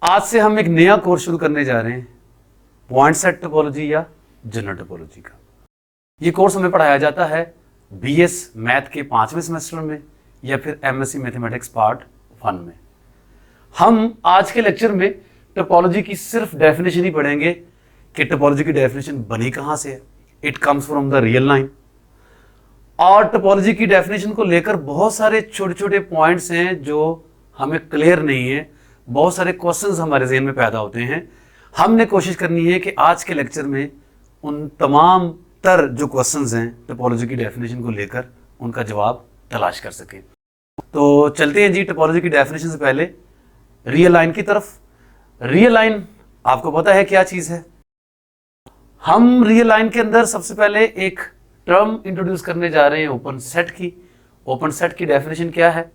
आज से हम एक नया कोर्स शुरू करने जा रहे हैं, पॉइंट सेट टोपोलॉजी या जनरल टोपोलॉजी का। ये कोर्स हमें पढ़ाया जाता है बीएस मैथ के 5वें सेमेस्टर में या फिर एमएससी मैथमेटिक्स पार्ट 1 में। हम आज के लेक्चर में टोपोलॉजी की सिर्फ डेफिनेशन ही पढ़ेंगे कि टोपोलॉजी की डेफिनेशन बनी कहां से है। It comes from the real line. और टोपोलॉजी की डेफिनेशन को लेकर बहुत सारे छोटे छोटे पॉइंट्स हैं जो हमें क्लियर नहीं है, बहुत सारे क्वेश्चंस हमारे ज़हन में पैदा होते हैं। हमने कोशिश करनी है कि आज के लेक्चर में उन तमाम तर जो क्वेश्चंस हैं टोपोलॉजी की डेफिनेशन को लेकर उनका जवाब तलाश कर सकें। तो चलते हैं जी टोपोलॉजी की डेफिनेशन से पहले रियल लाइन की तरफ। रियल लाइन आपको पता है क्या चीज़ है। हम रियल लाइन के अंदर सबसे पहले एक टर्म इंट्रोड्यूस करने जा रहे हैं ओपन सेट की। ओपन सेट की डेफिनेशन क्या है,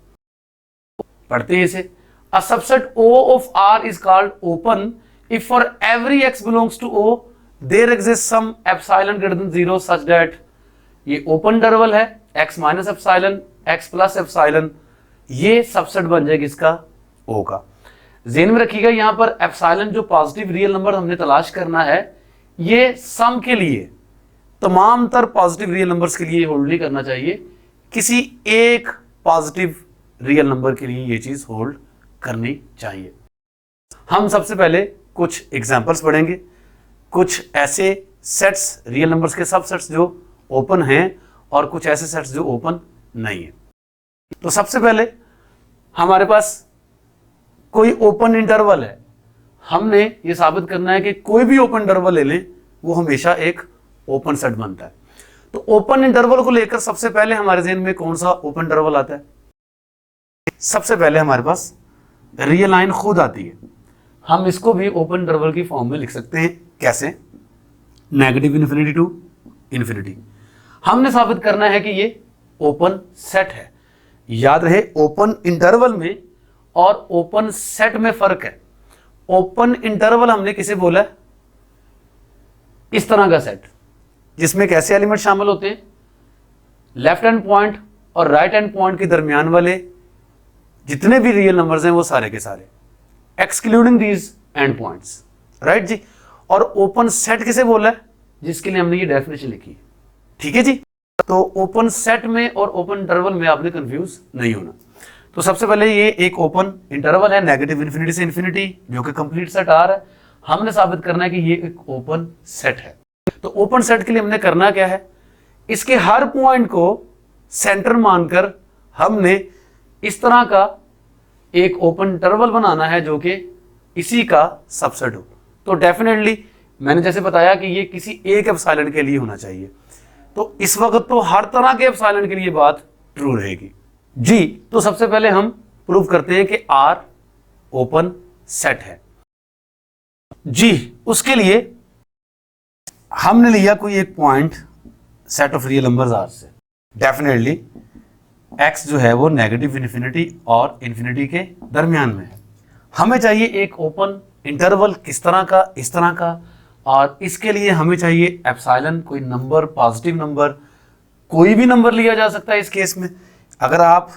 पढ़ते हैं इसे। A subset O of R is called open if for every x belongs to O there exists some epsilon greater than 0 such that ये ओपन इंटरवल है x minus epsilon x plus epsilon, ये subset बन जाएगा इसका O का। ज़हन में रखिएगा यहाँ पर एप्सिलॉन जो पॉजिटिव रियल नंबर हमने तलाश करना है, ये सम के लिए तमाम तर पॉजिटिव रियल नंबर्स के लिए होल्ड नहीं करना चाहिए, किसी एक पॉजिटिव रियल नंबर के लिए ये चीज होल्ड करनी चाहिए। हम सबसे पहले कुछ एग्जांपल्स पढ़ेंगे, कुछ ऐसे सेट्स रियल नंबर्स के सबसेट्स जो ओपन हैं और कुछ ऐसे सेट्स जो ओपन नहीं है। तो सबसे पहले हमारे पास कोई ओपन इंटरवल है। हमने ये साबित करना है कि कोई भी ओपन इंटरवल ले लें वो हमेशा एक ओपन सेट बनता है। तो ओपन इंटरवल को लेकर सबसे पहले हमारे ज़हन में कौन सा ओपन इंटरवल आता है? सबसे पहले हमारे पास रियल लाइन खुद आती है। हम इसको भी ओपन इंटरवल की फॉर्म में लिख सकते हैं। कैसे? Negative infinity to infinity. हमने साबित करना है कि ये ओपन सेट है। याद रहे ओपन इंटरवल में और ओपन सेट में फर्क है। ओपन इंटरवल हमने किसे बोला है? इस तरह का सेट जिसमें कैसे एलिमेंट शामिल होते हैं, लेफ्ट हैंड पॉइंट और राइट हैंड पॉइंट के दरमियान वाले जितने भी रियल नंबर्स हैं वो सारे के सारे, excluding these end points, right जी। और ओपन सेट किसे बोला है? जिसके लिए हमने ये डेफिनेशन लिखी है। ठीक है जी। तो ओपन सेट में और ओपन इंटरवल में आपने कंफ्यूज नहीं होना। तो सबसे पहले ये एक ओपन इंटरवल है नेगेटिव इन्फिनिटी से इन्फिनिटी जो कि कंप्लीट सेट आर है। हमने साबित करना है कि ये एक ओपन सेट है। तो ओपन सेट के लिए हमने करना क्या है, इसके हर पॉइंट को सेंटर मानकर हमने इस तरह का एक ओपन इंटरवल बनाना है जो कि इसी का सबसेट हो। तो डेफिनेटली मैंने जैसे बताया कि ये किसी एक एप्सिलॉन के लिए होना चाहिए। तो इस वक्त तो हर तरह के एप्सिलॉन के लिए बात ट्रू रहेगी जी। तो सबसे पहले हम प्रूव करते हैं कि आर ओपन सेट है जी। उसके लिए हमने लिया कोई एक point set of real numbers R से। डेफिनेटली x जो है वो नेगेटिव इन्फिनिटी और इन्फिनिटी के दरमियान में है। हमें चाहिए एक ओपन इंटरवल, किस तरह का? इस तरह का। और इसके लिए हमें चाहिए एप्सिलॉन, कोई नंबर, पॉजिटिव नंबर, कोई भी नंबर लिया जा सकता है। इस केस में अगर आप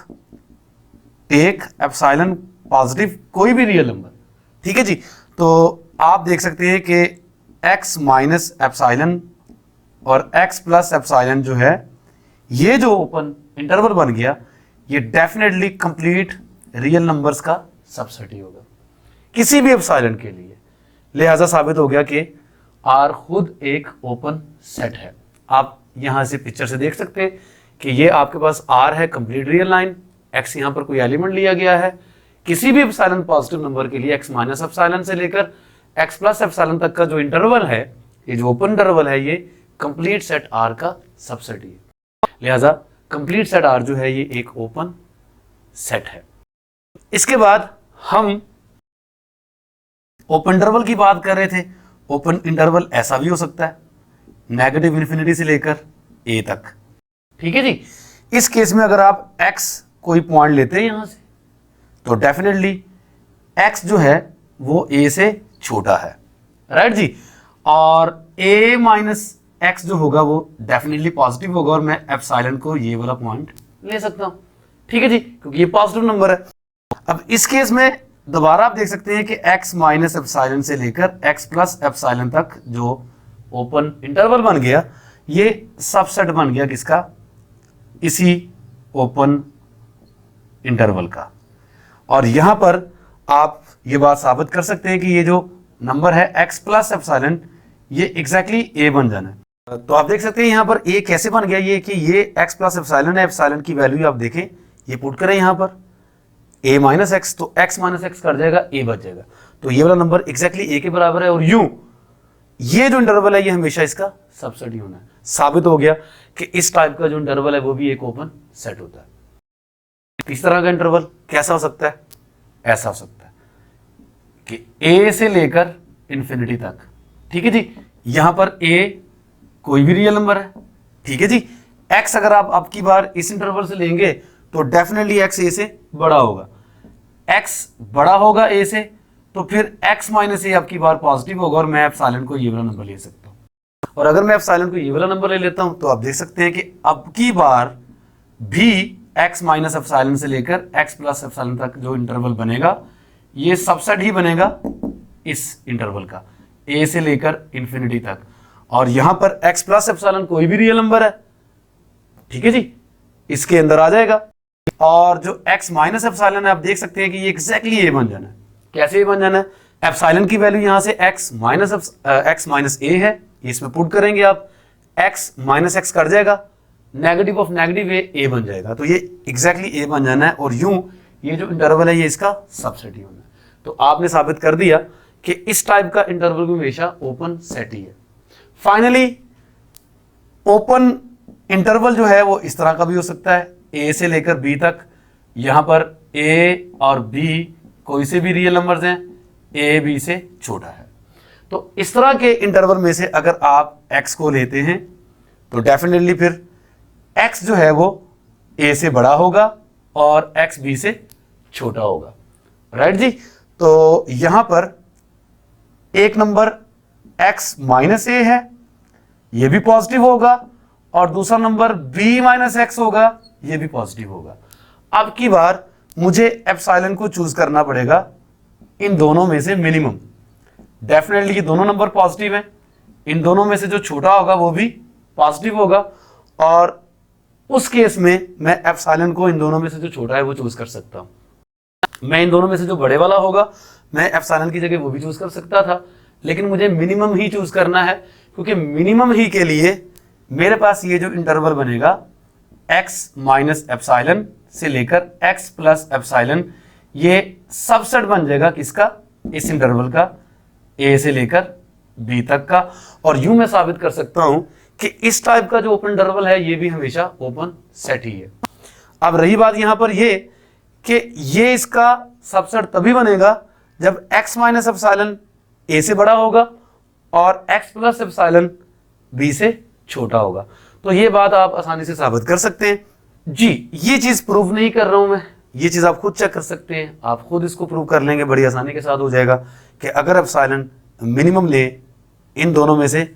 टेक एप्सिलॉन पॉजिटिव कोई भी रियल नंबर, ठीक है जी, तो आप देख सकते हैं कि x माइनस एप्सिलॉन और x प्लस एप्सिलॉन जो है, ये जो ओपन इंटरवल बन गया, ये डेफिनेटली कंप्लीट रियल नंबर्स का सबसेट ही होगा किसी भी एप्सिलॉन के लिए। लिहाजा साबित हो गया कि R खुद एक ओपन सेट है। आप यहां से पिक्चर से देख सकते हैं कि ये आपके पास R है, कंप्लीट रियल लाइन। x यहां पर कोई एलिमेंट लिया गया है। किसी भी एप्सिलॉन पॉजिटिव नंबर के लिए x माइनस एप्सिलॉन से लेकर x प्लस एप्सिलॉन तक का जो इंटरवल है, ये जो ओपन इंटरवल है, ये कंप्लीट सेट R का सबसेट ही है। लिहाजा कंप्लीट सेट R जो है ये एक ओपन सेट है। इसके बाद हम ओपन इंटरवल की बात कर रहे थे। ओपन इंटरवल ऐसा भी हो सकता है, नेगेटिव इन्फिनिटी से लेकर a तक। ठीक है जी। इस केस में अगर आप x कोई पॉइंट लेते हैं यहां से, तो डेफिनेटली x जो है वो a से छोटा है, राइट जी। और a माइनस x जो होगा वो डेफिनेटली पॉजिटिव होगा और मैं एप्सिलॉन को ये वाला पॉइंट ले सकता हूं। ठीक है जी, क्योंकि ये पॉजिटिव नंबर है। अब इस केस में दोबारा आप देख सकते हैं कि x माइनस एप्सिलॉन से लेकर x प्लस एप्सिलॉन तक जो ओपन इंटरवल बन गया, ये सबसेट बन गया किसका? इसी ओपन इंटरवल का। और यहां पर आप ये बात साबित कर सकते हैं कि ये जो नंबर है x प्लस एप्सिलॉन, ये एग्जैक्टली a बन जाना है। तो आप देख सकते हैं यहां पर a कैसे बन गया, ये कि ये x प्लस एप्सिलॉन है, एप्सिलॉन की वैल्यू आप देखें, ये पुट करें यहां पर a माइनस एक्स, तो x माइनस एक्स कर जाएगा, a बच जाएगा। तो ये वाला नंबर एग्जैक्टली a के बराबर है। और यूं ये जो इंटरवल है ये हमेशा इसका सबसेट ही होना है। साबित हो गया कि इस टाइप का जो इंटरवल है वो भी एक ओपन सेट होता है। इस तरह का इंटरवल कैसा हो सकता है? ऐसा हो सकता है कि a से लेकर इंफिनिटी तक, ठीक है जी। यहां पर a कोई भी रियल नंबर है, ठीक है जी। x अगर आप अब की बार इस इंटरवल से लेंगे तो डेफिनेटली x a से बड़ा होगा। x बड़ा होगा a से, तो फिर x माइनस a आपकी बार पॉजिटिव होगा और मैं एप्सिलॉन को ये वाला नंबर ले सकता हूं। और अगर मैं एप्सिलॉन को ये वाला नंबर ले लेता हूं तो आप देख सकते हैं कि अब की बार भी x माइनस एप्सिलॉन से लेकर x प्लस एप्सिलॉन तक जो इंटरवल बनेगा ये सबसेट ही बनेगा इस इंटरवल का, a से लेकर इंफिनिटी तक। और यहां पर x प्लस एप्सिलॉन कोई भी रियल नंबर है, ठीक है जी, इसके अंदर आ जाएगा। और जो x माइनस एप्सिलॉन है आप देख सकते हैं कि ये एग्जैक्टली a बन जाना है। कैसे a बन जाना है? एप्सिलॉन की वैल्यू यहां से x माइनस a है, इसमें पुट करेंगे आप, x माइनस एक्स कर जाएगा, नेगेटिव ऑफ नेगेटिव a बन जाएगा। तो ये एग्जैक्टली a बन जाना है और यूं ये जो इंटरवल है ये इसका सबसेट ही होना है। तो आपने साबित कर दिया कि इस टाइप का इंटरवल भी हमेशा ओपन सेट ही है। फाइनली ओपन इंटरवल जो है वो इस तरह का भी हो सकता है, a से लेकर b तक। यहां पर a और b कोई से भी रियल नंबर्स हैं, a b से छोटा है। तो इस तरह के इंटरवल में से अगर आप x को लेते हैं तो डेफिनेटली फिर x जो है वो a से बड़ा होगा और x b से छोटा होगा, राइट जी। तो यहां पर एक नंबर x माइनस a है, ये भी पॉजिटिव होगा, और दूसरा नंबर b माइनस एक्स होगा, ये भी पॉजिटिव होगा। अब की बार मुझे एप्सिलॉन को चूज करना पड़ेगा इन दोनों में से मिनिमम। डेफिनेटली ये दोनों नंबर पॉजिटिव हैं, इन दोनों में से जो छोटा होगा वो भी पॉजिटिव होगा, और उस केस में मैं एप्सिलॉन को इन दोनों में से जो छोटा है वो चूज कर सकता हूं। मैं इन दोनों में से जो बड़े वाला होगा मैं एप्सिलॉन की जगह वो भी चूज कर सकता था, लेकिन मुझे मिनिमम ही चूज करना है, क्योंकि मिनिमम ही के लिए मेरे पास ये जो इंटरवल बनेगा x माइनस एप्सिलॉन से लेकर x प्लस एप्सिलॉन, ये सबसेट बन जाएगा किसका? इस इंटरवल का, a से लेकर b तक का। और यूं मैं साबित कर सकता हूं कि इस टाइप का जो ओपन इंटरवल है ये भी हमेशा ओपन सेट ही है। अब रही बात यहां पर ये कि ये इसका सबसेट तभी बनेगा जब x माइनस एप्सिलॉन a से बड़ा होगा और x प्लस एप्सिलॉन b से छोटा होगा। तो ये बात आप आसानी से साबित कर सकते हैं जी। ये चीज प्रूव नहीं कर रहा हूं मैं, ये चीज आप खुद चेक कर सकते हैं, आप खुद इसको प्रूव कर लेंगे, बड़ी आसानी के साथ हो जाएगा कि अगर एप्सिलॉन मिनिमम ले, इन दोनों में से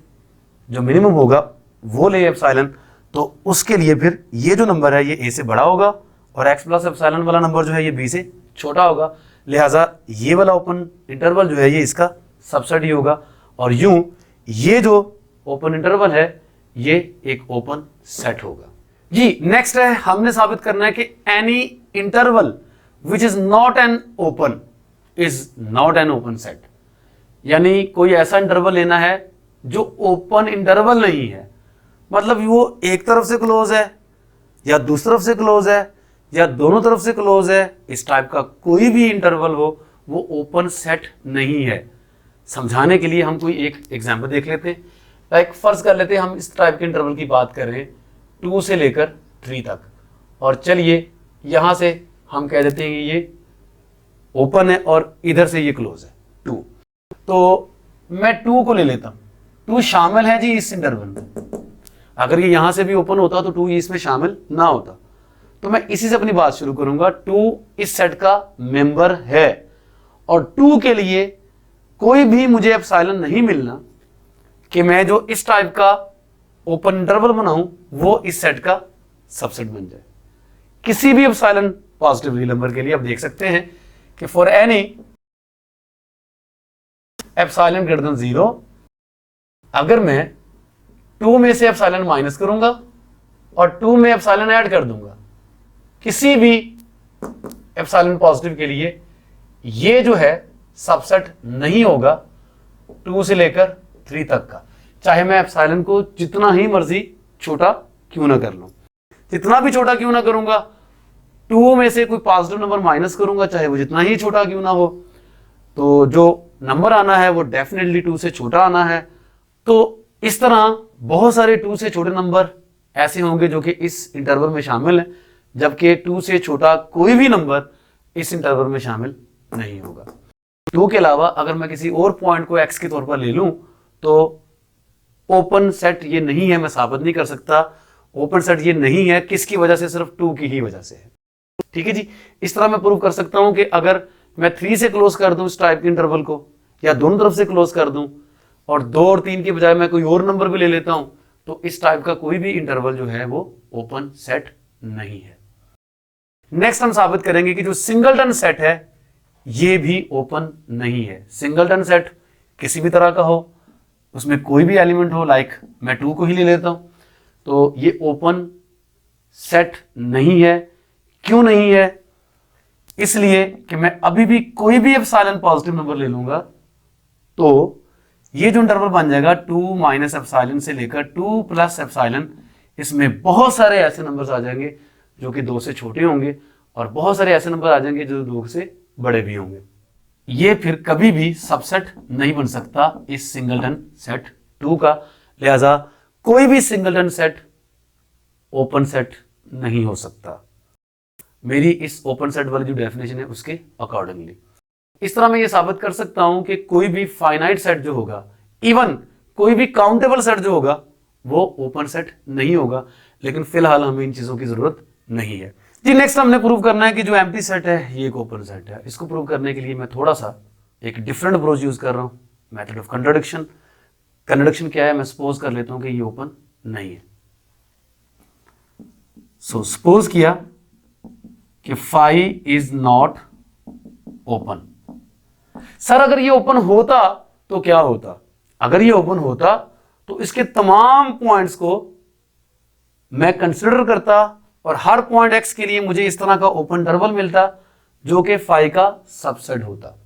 जो मिनिमम होगा वो ले एप्सिलॉन, तो उसके लिए फिर ये जो नंबर है ये a से बड़ा होगा और x प्लस एप्सिलॉन वाला नंबर जो है ये b से छोटा होगा। लिहाजा ये वाला ओपन इंटरवल जो है ये इसका सबसेट ही होगा, और यूं ये जो ओपन इंटरवल है ये एक ओपन सेट होगा जी। नेक्स्ट है, हमने साबित करना है कि any interval which is not an open is not an open set. यानी कोई ऐसा इंटरवल लेना है जो ओपन इंटरवल नहीं है, मतलब वो एक तरफ से क्लोज है या दूसरी तरफ से क्लोज है या दोनों तरफ से क्लोज है, इस टाइप का कोई भी इंटरवल हो वो ओपन सेट नहीं है। समझाने के लिए हम कोई एक एग्जांपल देख लेते हैं। लाइक फर्ज कर लेते हैं हम इस टाइप के इंटरवल की बात कर रहे हैं 2 से लेकर 3 तक, और चलिए यहां से हम कह देते हैं कि ये ओपन है और इधर से ये क्लोज है 2। तो मैं 2 को ले लेता हूं, 2 शामिल है जी इस इंटरवल में। अगर ये यहां से भी ओपन होता तो 2 इसमें शामिल ना होता। तो मैं इसी से अपनी बात शुरू करूंगा। 2 इस सेट का मेंबर है और 2 के लिए कोई भी मुझे एप्सिलॉन नहीं मिलना कि मैं जो इस टाइप का ओपन इंटरवल बनाऊं वो इस सेट का सबसेट बन जाए। किसी भी एप्सिलॉन पॉजिटिव रियल नंबर के लिए आप देख सकते हैं कि for any epsilon greater than 0, अगर मैं 2 में से एप्सिलॉन माइनस करूंगा और 2 में एप्सिलॉन ऐड कर दूंगा, किसी भी एप्सिलॉन पॉजिटिव के लिए ये जो है सबसेट नहीं होगा 2 से लेकर 3 तक का, चाहे मैं एप्सिलॉन को जितना ही मर्जी छोटा क्यों ना कर लूं। जितना भी छोटा क्यों ना करूंगा, 2 में से कोई पॉजिटिव नंबर माइनस करूंगा, चाहे वो जितना ही छोटा क्यों ना हो, तो जो नंबर आना है वो डेफिनेटली 2 से छोटा आना है। तो इस तरह बहुत सारे 2 से छोटे नंबर ऐसे होंगे जो कि इस इंटरवल में शामिल हैं, जबकि 2 से छोटा कोई भी नंबर इस इंटरवल में शामिल नहीं होगा। 2 के अलावा अगर मैं किसी और पॉइंट को x के तौर पर ले लूं तो ओपन सेट ये नहीं है, मैं साबित नहीं कर सकता। ओपन सेट ये नहीं है, किसकी वजह से? सिर्फ 2 की ही वजह से है। ठीक है जी। इस तरह मैं प्रूव कर सकता हूं कि अगर मैं 3 से क्लोज कर दूं इस टाइप के इंटरवल को, या दोनों तरफ से क्लोज कर दूं और 2 और 3 के बजाय मैं कोई और नंबर भी ले लेता हूं, तो इस टाइप का कोई भी इंटरवल जो है वो ओपन सेट नहीं है। नेक्स्ट हम साबित करेंगे कि जो सिंगलटन सेट है ये भी ओपन नहीं है। सिंगलटन सेट किसी भी तरह का हो, उसमें कोई भी एलिमेंट हो, लाइक मैं 2 को ही ले लेता हूं, तो ये ओपन सेट नहीं है। क्यों नहीं है? इसलिए कि मैं अभी भी कोई भी एप्सिलॉन पॉजिटिव नंबर ले लूंगा तो ये जो इंटरवल बन जाएगा 2 माइनस एप्सिलॉन से लेकर 2 प्लस एप्सिलॉन, इसमें बहुत सारे ऐसे नंबर्स आ जाएंगे जो कि 2 से छोटे होंगे और बहुत सारे ऐसे नंबर आ जाएंगे जो 2 से बड़े भी होंगे। ये फिर कभी भी सबसेट नहीं बन सकता इस सिंगलटन सेट 2 का। लिहाजा कोई भी सिंगलटन सेट ओपन सेट नहीं हो सकता, मेरी इस ओपन सेट वाली जो डेफिनेशन है उसके अकॉर्डिंगली। इस तरह मैं ये साबित कर सकता हूं कि कोई भी फाइनाइट सेट जो होगा, इवन कोई भी काउंटेबल सेट जो होगा, वो ओपन सेट नहीं होगा। लेकिन फिलहाल हमें इन चीजों की जरूरत नहीं है जी। नेक्स्ट हमने प्रूव करना है कि जो एम्प्टी सेट है ये एक ओपन सेट है। इसको प्रूव करने के लिए मैं थोड़ा सा एक डिफरेंट अप्रोच यूज कर रहा हूं, मेथड ऑफ कंट्राडिक्शन। कंट्राडिक्शन क्या है? मैं सपोज कर लेता हूं कि ये ओपन नहीं है। सो सपोज किया कि phi is not open. Sir अगर ये ओपन होता तो क्या होता? अगर ये ओपन होता तो इसके तमाम पॉइंट्स को मैं कंसिडर करता और हर पॉइंट x के लिए मुझे इस तरह का ओपन इंटरवल मिलता जो कि फाई का सबसेट होता।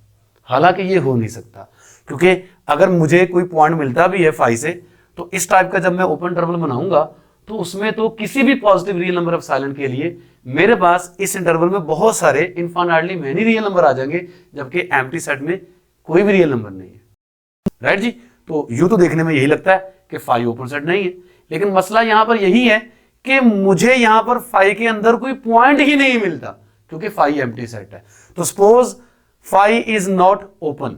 हालांकि ये हो नहीं सकता, क्योंकि अगर मुझे कोई पॉइंट मिलता भी है फाई से, तो इस टाइप का जब मैं ओपन इंटरवल बनाऊंगा तो उसमें तो किसी भी positive real number of silent के लिए मेरे पास इस इंटरवल में बहुत सारे इनफाइनाइटली मेनी रियल नंबर आ जाएंगे, जबकि एम्प्टी सेट में कोई भी रियल नंबर नहीं है। राइट जी। तो यूं तो देखने में यही लगता है कि फाई ओपन सेट नहीं है, लेकिन मसला यहां पर यही है कि मुझे यहां पर फाई के अंदर कोई पॉइंट ही नहीं मिलता, क्योंकि फाई एम्प्टी सेट है। तो suppose phi is not open,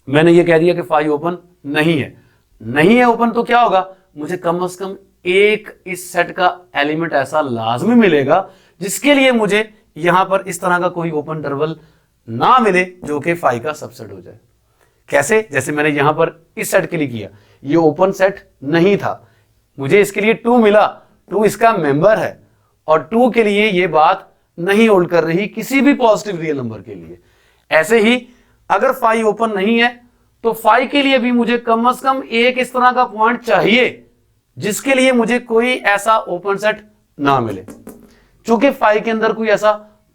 मैंने ये कह दिया कि फाई ओपन नहीं है। नहीं है ओपन तो क्या होगा? मुझे कम से कम एक इस सेट का एलिमेंट ऐसा लाजमी मिलेगा जिसके लिए मुझे यहां पर इस तरह का कोई ओपन इंटरवल ना मिले जो कि फाई का सबसेट हो जाए। कैसे? जैसे मैंने यहां पर इस सेट के लिए किया, ये ओपन सेट नहीं था, मुझे इसके लिए 2 मिला, 2 इसका मेंबर है और 2 के लिए ये बात नहीं होल्ड कर रही किसी भी पॉजिटिव रियल नंबर के लिए। ऐसे ही अगर फाई ओपन नहीं है तो फाई के लिए भी मुझे कम से कम एक इस तरह का पॉइंट चाहिए जिसके लिए मुझे कोई ऐसा ओपन सेट ना मिले। चूंकि फाई के अंदर कोई ऐसा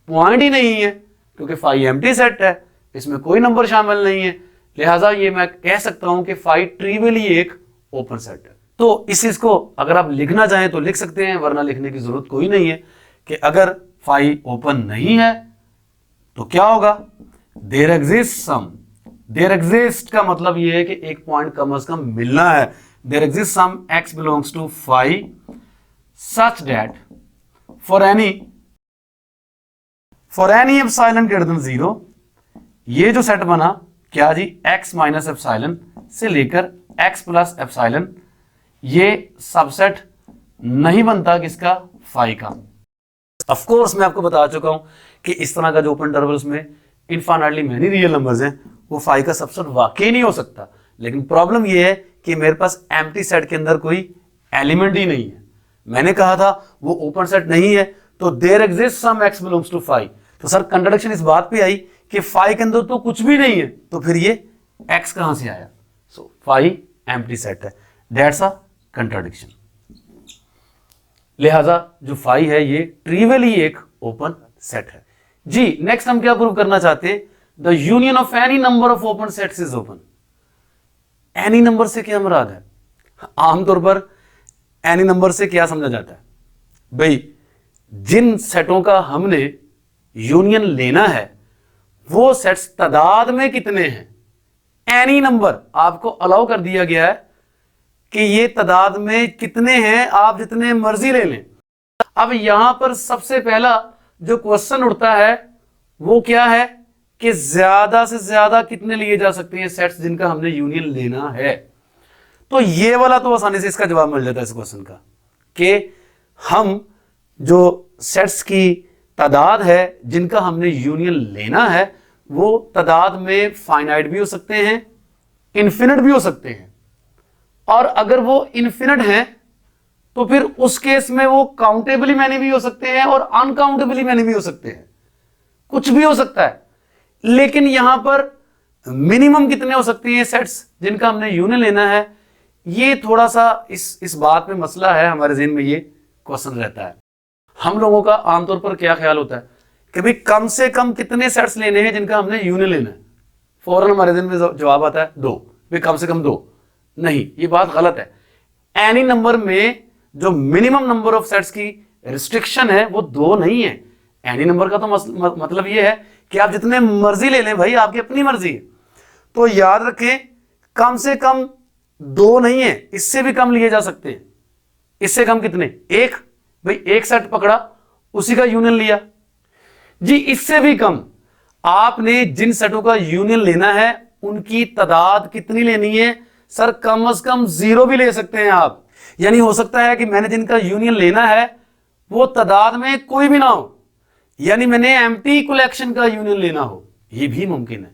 पॉइंट ही नहीं है, क्योंकि फाई एम्प्टी सेट है, इसमें कोई नंबर शामिल नहीं है, लिहाजा ये मैं कह सकता हूं कि फाई ट्रिवियली एक ओपन सेट है। तो इस चीज को अगर आप लिखना चाहें तो लिख सकते हैं, वरना लिखने की जरूरत कोई नहीं है कि अगर फाई ओपन नहीं है तो क्या होगा? There exist some. There exist का मतलब यह है कि एक पॉइंट कम से कम मिलना है। There exist some x belongs to phi such that for any epsilon greater than 0, ये जो सेट बना क्या जी? x माइनस एप्सिलॉन से लेकर x प्लस एप्सिलॉन, ये सबसेट नहीं बनता किसका? फाई का। ऑफ कोर्स मैं आपको बता चुका हूं कि इस तरह का जो ओपन इंटरवल्स में इनफाइनाइटली मेनी रियल नंबर्स हैं वो फाई का सबसेट वाकई नहीं हो सकता। लेकिन प्रॉब्लम ये है कि मेरे पास एम्प्टी सेट के अंदर कोई एलिमेंट ही नहीं है। मैंने कहा था वो ओपन सेट नहीं है, तो there exist some x belongs to phi. तो सर कंट्राडिक्शन इस बात पे आई कि फाई के अंदर तो कुछ भी नहीं है, तो फिर ये एक्स कहां से आया? सो फाई एम्प्टी सेट है, दैट्स अ कंट्राडिक्शन। लिहाजा जो फाई है ये ट्रिवियली एक ओपन सेट है जी। नेक्स्ट हम क्या प्रूव करना चाहते हैं? The union of any number of open sets is open. Any number से क्या मुराद है? आमतौर पर एनी नंबर से क्या समझा जाता है भाई? जिन सेटों का हमने यूनियन लेना है वो सेट्स तादाद में कितने हैं, एनी नंबर आपको अलाउ कर दिया गया है कि ये तादाद में कितने हैं, आप जितने मर्जी ले लें। अब यहां पर सबसे पहला जो क्वेश्चन उठता है वो क्या है कि ज्यादा से ज्यादा कितने लिए जा सकते हैं सेट्स जिनका हमने यूनियन लेना है। तो ये वाला तो आसानी से इसका जवाब मिल जाता है इस क्वेश्चन का कि हम जो सेट्स की तादाद है जिनका हमने यूनियन लेना है वो तादाद में फाइनाइट भी हो सकते हैं, इन्फिनिट भी हो सकते हैं, और अगर वो इन्फिनिट हैं तो फिर उस केस में वो काउंटेबली मैनी भी हो सकते हैं और अनकाउंटेबली मैनी भी हो सकते हैं, कुछ भी हो सकता है। लेकिन यहां पर मिनिमम कितने हो सकते हैं सेट्स जिनका हमने यूनियन लेना है, ये थोड़ा सा इस बात में मसला है, हमारे ज़हन में ये क्वेश्चन रहता है। हम लोगों का आमतौर पर क्या ख्याल होता है कि भाई कम से कम कितने सेट्स लेने हैं जिनका हमने यूनियन लेना है, फौरन हमारे ज़हन में जवाब आता है 2, भाई कम से कम 2। नहीं, ये बात गलत है। एनी नंबर में जो मिनिमम नंबर ऑफ सेट्स की रिस्ट्रिक्शन है वो 2 नहीं है। एनी नंबर का तो मतलब ये है कि आप जितने मर्जी ले लें भाई, आपकी अपनी मर्जी है। तो याद रखें कम से कम 2 नहीं है, इससे भी कम लिए जा सकते हैं। इससे कम कितने? 1, भाई एक सेट पकड़ा उसी का यूनियन लिया जी। इससे भी कम आपने जिन सेटों का यूनियन लेना है उनकी तादाद कितनी लेनी है? सर कम से कम 0 भी ले सकते हैं आप। यानी हो सकता है कि मैंने जिनका यूनियन लेना है वो तादाद में कोई भी ना हो, यानी मैंने एम्प्टी कलेक्शन का यूनियन लेना हो, ये भी मुमकिन है।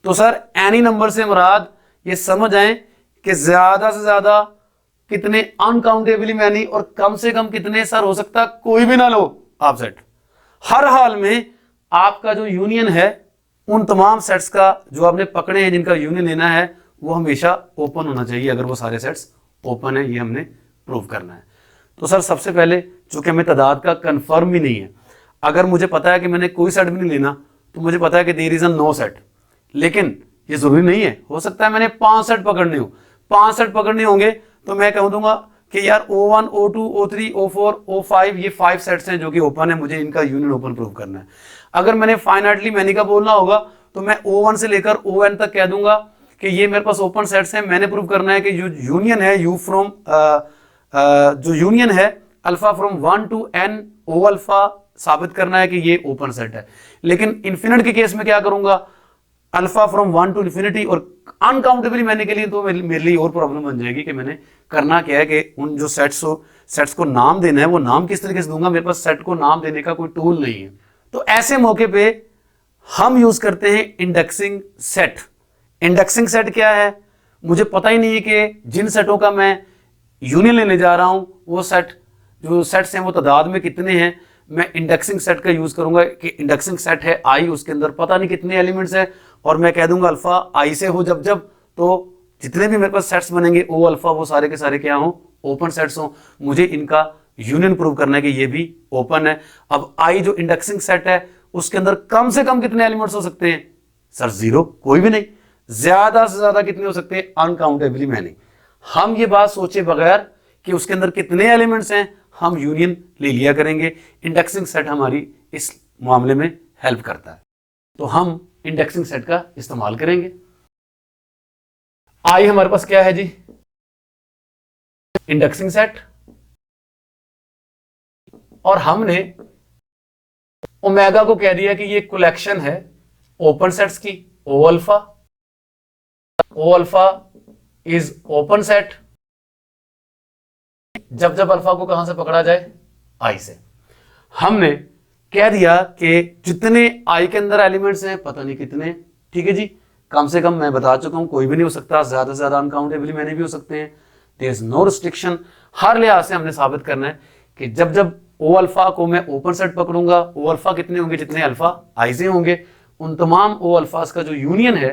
तो सर एनी नंबर से मुराद ये समझ आए कि ज्यादा से ज्यादा कितने अनकाउंटेबली मैनी, और कम से कम कितने? सर हो सकता कोई भी ना लो आप सेट। हर हाल में आपका जो यूनियन है उन तमाम सेट्स का जो आपने पकड़े हैं जिनका यूनियन लेना है वो हमेशा ओपन होना चाहिए। अगर वो सारे सेट्स ओपन है, ये हमने प्रूव करना है। तो सर सबसे पहले चूंकि हमें तादाद का कंफर्म भी नहीं है, अगर मुझे पता है कि मैंने कोई सेट भी नहीं लेना तो मुझे पता है कि there is a no set, लेकिन ये जरूरी नहीं है। हो सकता है मैंने 5 सेट पकड़ने हो, 5 सेट पकड़ने होंगे तो मैं कह दूंगा कि यार O1, O2, O3, O4, O5 ये 5 सेट्स हैं जो कि ओपन है, मुझे इनका यूनियन ओपन प्रूव करना है। अगर मैंने फाइनाइटली मैनी का बोलना होगा तो मैं O1 से लेकर ON तक कह दूंगा कि ये मेरे पास ओपन सेट्स हैं। मैंने प्रूव करना है कि जो यूनियन है U फ्रॉम जो यूनियन है alpha from 1 to n O alpha साबित करना है कि ये ओपन सेट है। लेकिन इन्फिनिट के केस में क्या करूंगा? अल्फा फ्रॉम 1 to इन्फिनिटी, और अनकाउंटेबली मैंने के लिए तो मेरे लिए और प्रॉब्लम बन जाएगी कि मैंने करना क्या है कि उन जो सेट्स को नाम देना है वो नाम किस तरीके से दूंगा? मेरे पास सेट को नाम देने का कोई टूल नहीं है। तो ऐसे मौके पे हम यूज करते हैं इंडेक्सिंग सेट। इंडेक्सिंग सेट क्या है? मुझे पता ही नहीं है कि जिन सेटों का मैं यूनियन लेने जा रहा हूं वो सेट जो सेट्स हैं वो तादाद में कितने हैं। मैं इंडेक्सिंग सेट का यूज करूंगा कि इंडेक्सिंग सेट है आई, उसके अंदर पता नहीं कितने एलिमेंट्स हैं, और मैं कह दूंगा अल्फा आई से हो जब तो जितने भी मेरे पास सेट्स बनेंगे ओ अल्फा वो सारे के सारे क्या हो? ओपन सेट्स हो। मुझे इनका यूनियन प्रूव करना है कि ये भी ओपन है। अब आई जो इंडेक्सिंग सेट है उसके अंदर कम से कम कितने एलिमेंट्स हो सकते हैं? सर 0, कोई भी नहीं। ज्यादा से ज्यादा कितने हो सकते हैं? अनकाउंटेबली मैनी। हम ये बात सोचे बगैर कि उसके अंदर कितने एलिमेंट्स हैं हम यूनियन ले लिया करेंगे। इंडेक्सिंग सेट हमारी इस मामले में हेल्प करता है, तो हम इंडेक्सिंग सेट का इस्तेमाल करेंगे। आई हमारे पास क्या है जी? इंडेक्सिंग सेट, और हमने ओमेगा को कह दिया कि ये कलेक्शन है ओपन सेट्स की O alpha. O alpha is open set जब जब अल्फा को कहां से पकड़ा जाए? आई से। हमने कह दिया कि जितने आई के अंदर एलिमेंट्स हैं पता नहीं कितने, ठीक है जी। कम से कम मैं बता चुका हूं कोई भी नहीं हो सकता, ज्यादा से ज्यादा अनकाउंटेबली मैंने भी हो सकते हैं। There is no restriction. हर लिहाज से हमने साबित करना है कि जब जब ओ अल्फा को मैं ओपन सेट पकड़ूंगा, ओ अल्फा कितने होंगे? जितने अल्फा आई से होंगे। उन तमाम ओ अल्फाज का जो यूनियन है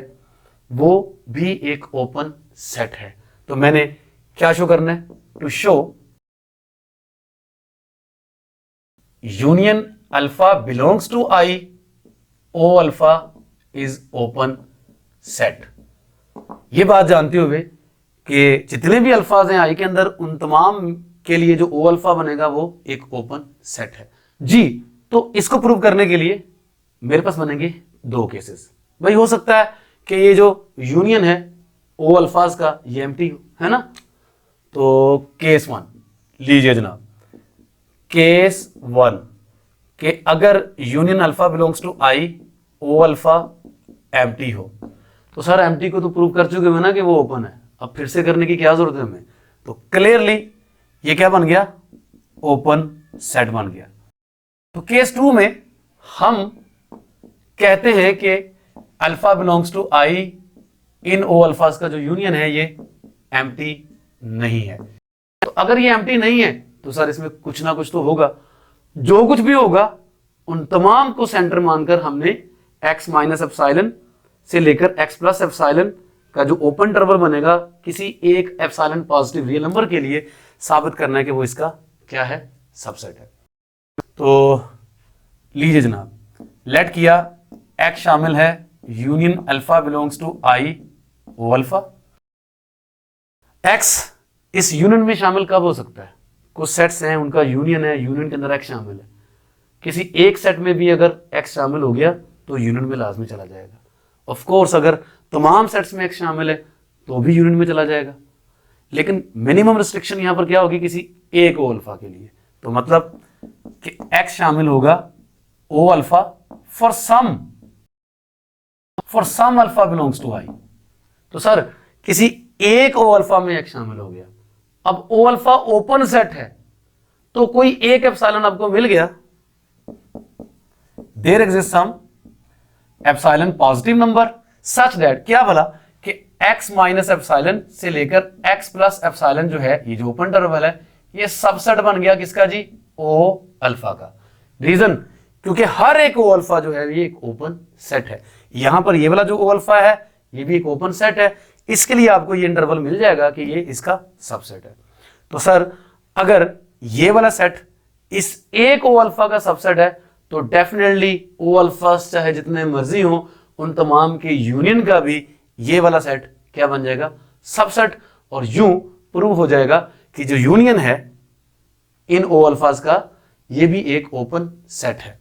वो भी एक ओपन सेट है। तो मैंने क्या शो करना है, to show union alpha belongs to I, O alpha is open set. ये बात जानते हुए कि जितने भी अल्फाज हैं आई के अंदर, उन तमाम के लिए जो ओ अल्फा बनेगा वो एक ओपन सेट है जी। तो इसको प्रूव करने के लिए मेरे पास बनेंगे दो केसेस। भाई हो सकता है कि ये जो यूनियन है ओ अल्फाज का ये एम्प्टी हो, है ना। तो केस वन लीजिए जनाब, केस वन कि अगर union alpha belongs to I, O alpha empty हो, तो सर एम्प्टी को तो प्रूव कर चुके हैं ना कि वो ओपन है, अब फिर से करने की क्या जरूरत है हमें। तो क्लियरली ये क्या बन गया, ओपन सेट बन गया। तो केस टू में हम कहते हैं कि अल्फा बिलोंग्स टू आई, इन ओ अल्फाज का जो यूनियन है ये एम्प्टी नहीं है। तो अगर ये एम्प्टी नहीं है तो सर इसमें कुछ ना कुछ तो होगा। जो कुछ भी होगा उन तमाम को सेंटर मानकर हमने x माइनस एप्सिलॉन से लेकर x प्लस एप्सिलॉन का जो ओपन इंटरवल बनेगा किसी एक एप्सिलॉन पॉजिटिव रियल नंबर के लिए साबित करना है कि वो इसका क्या है, सबसेट है। तो लीजिए जनाब, लेट किया x शामिल है union alpha belongs to I, O alpha. x इस यूनियन में शामिल कब हो सकता है, कुछ सेट्स हैं उनका यूनियन है, यूनियन के अंदर x शामिल है। किसी एक सेट में भी अगर x शामिल हो गया तो यूनियन में लाजमी चला जाएगा। ऑफ कोर्स अगर तमाम सेट्स में x शामिल है तो भी यूनियन में चला जाएगा, लेकिन मिनिमम रिस्ट्रिक्शन यहां पर क्या होगी, किसी एक ओ अल्फा के लिए। तो मतलब कि x शामिल होगा O alpha for some alpha belongs to I. तो सर किसी एक ओ अल्फा में x शामिल हो गया। अब ओ अल्फा ओपन सेट है तो कोई एक एप्सिलॉन आपको मिल गया, there exist some epsilon positive number such that क्या बोला कि x माइनस एप्सिलॉन से लेकर x प्लस एप्सिलॉन जो है ये जो ओपन इंटरवल है ये सबसेट बन गया किसका जी, ओ अल्फा का। रीजन क्योंकि हर एक ओ अल्फा जो है ये एक ओपन सेट है। यहां पर ये वाला जो ओ अल्फा है ये भी एक ओपन सेट है, इसके लिए आपको ये इंटरवल मिल जाएगा कि ये इसका सबसेट है। तो सर अगर ये वाला सेट इस एक ओ अल्फा का सबसेट है तो डेफिनेटली ओ अल्फा चाहे जितने मर्जी हो उन तमाम के यूनियन का भी ये वाला सेट क्या बन जाएगा, सबसेट। और यूं प्रूव हो जाएगा कि जो यूनियन है इन ओ अल्फाज का ये भी एक ओपन सेट है।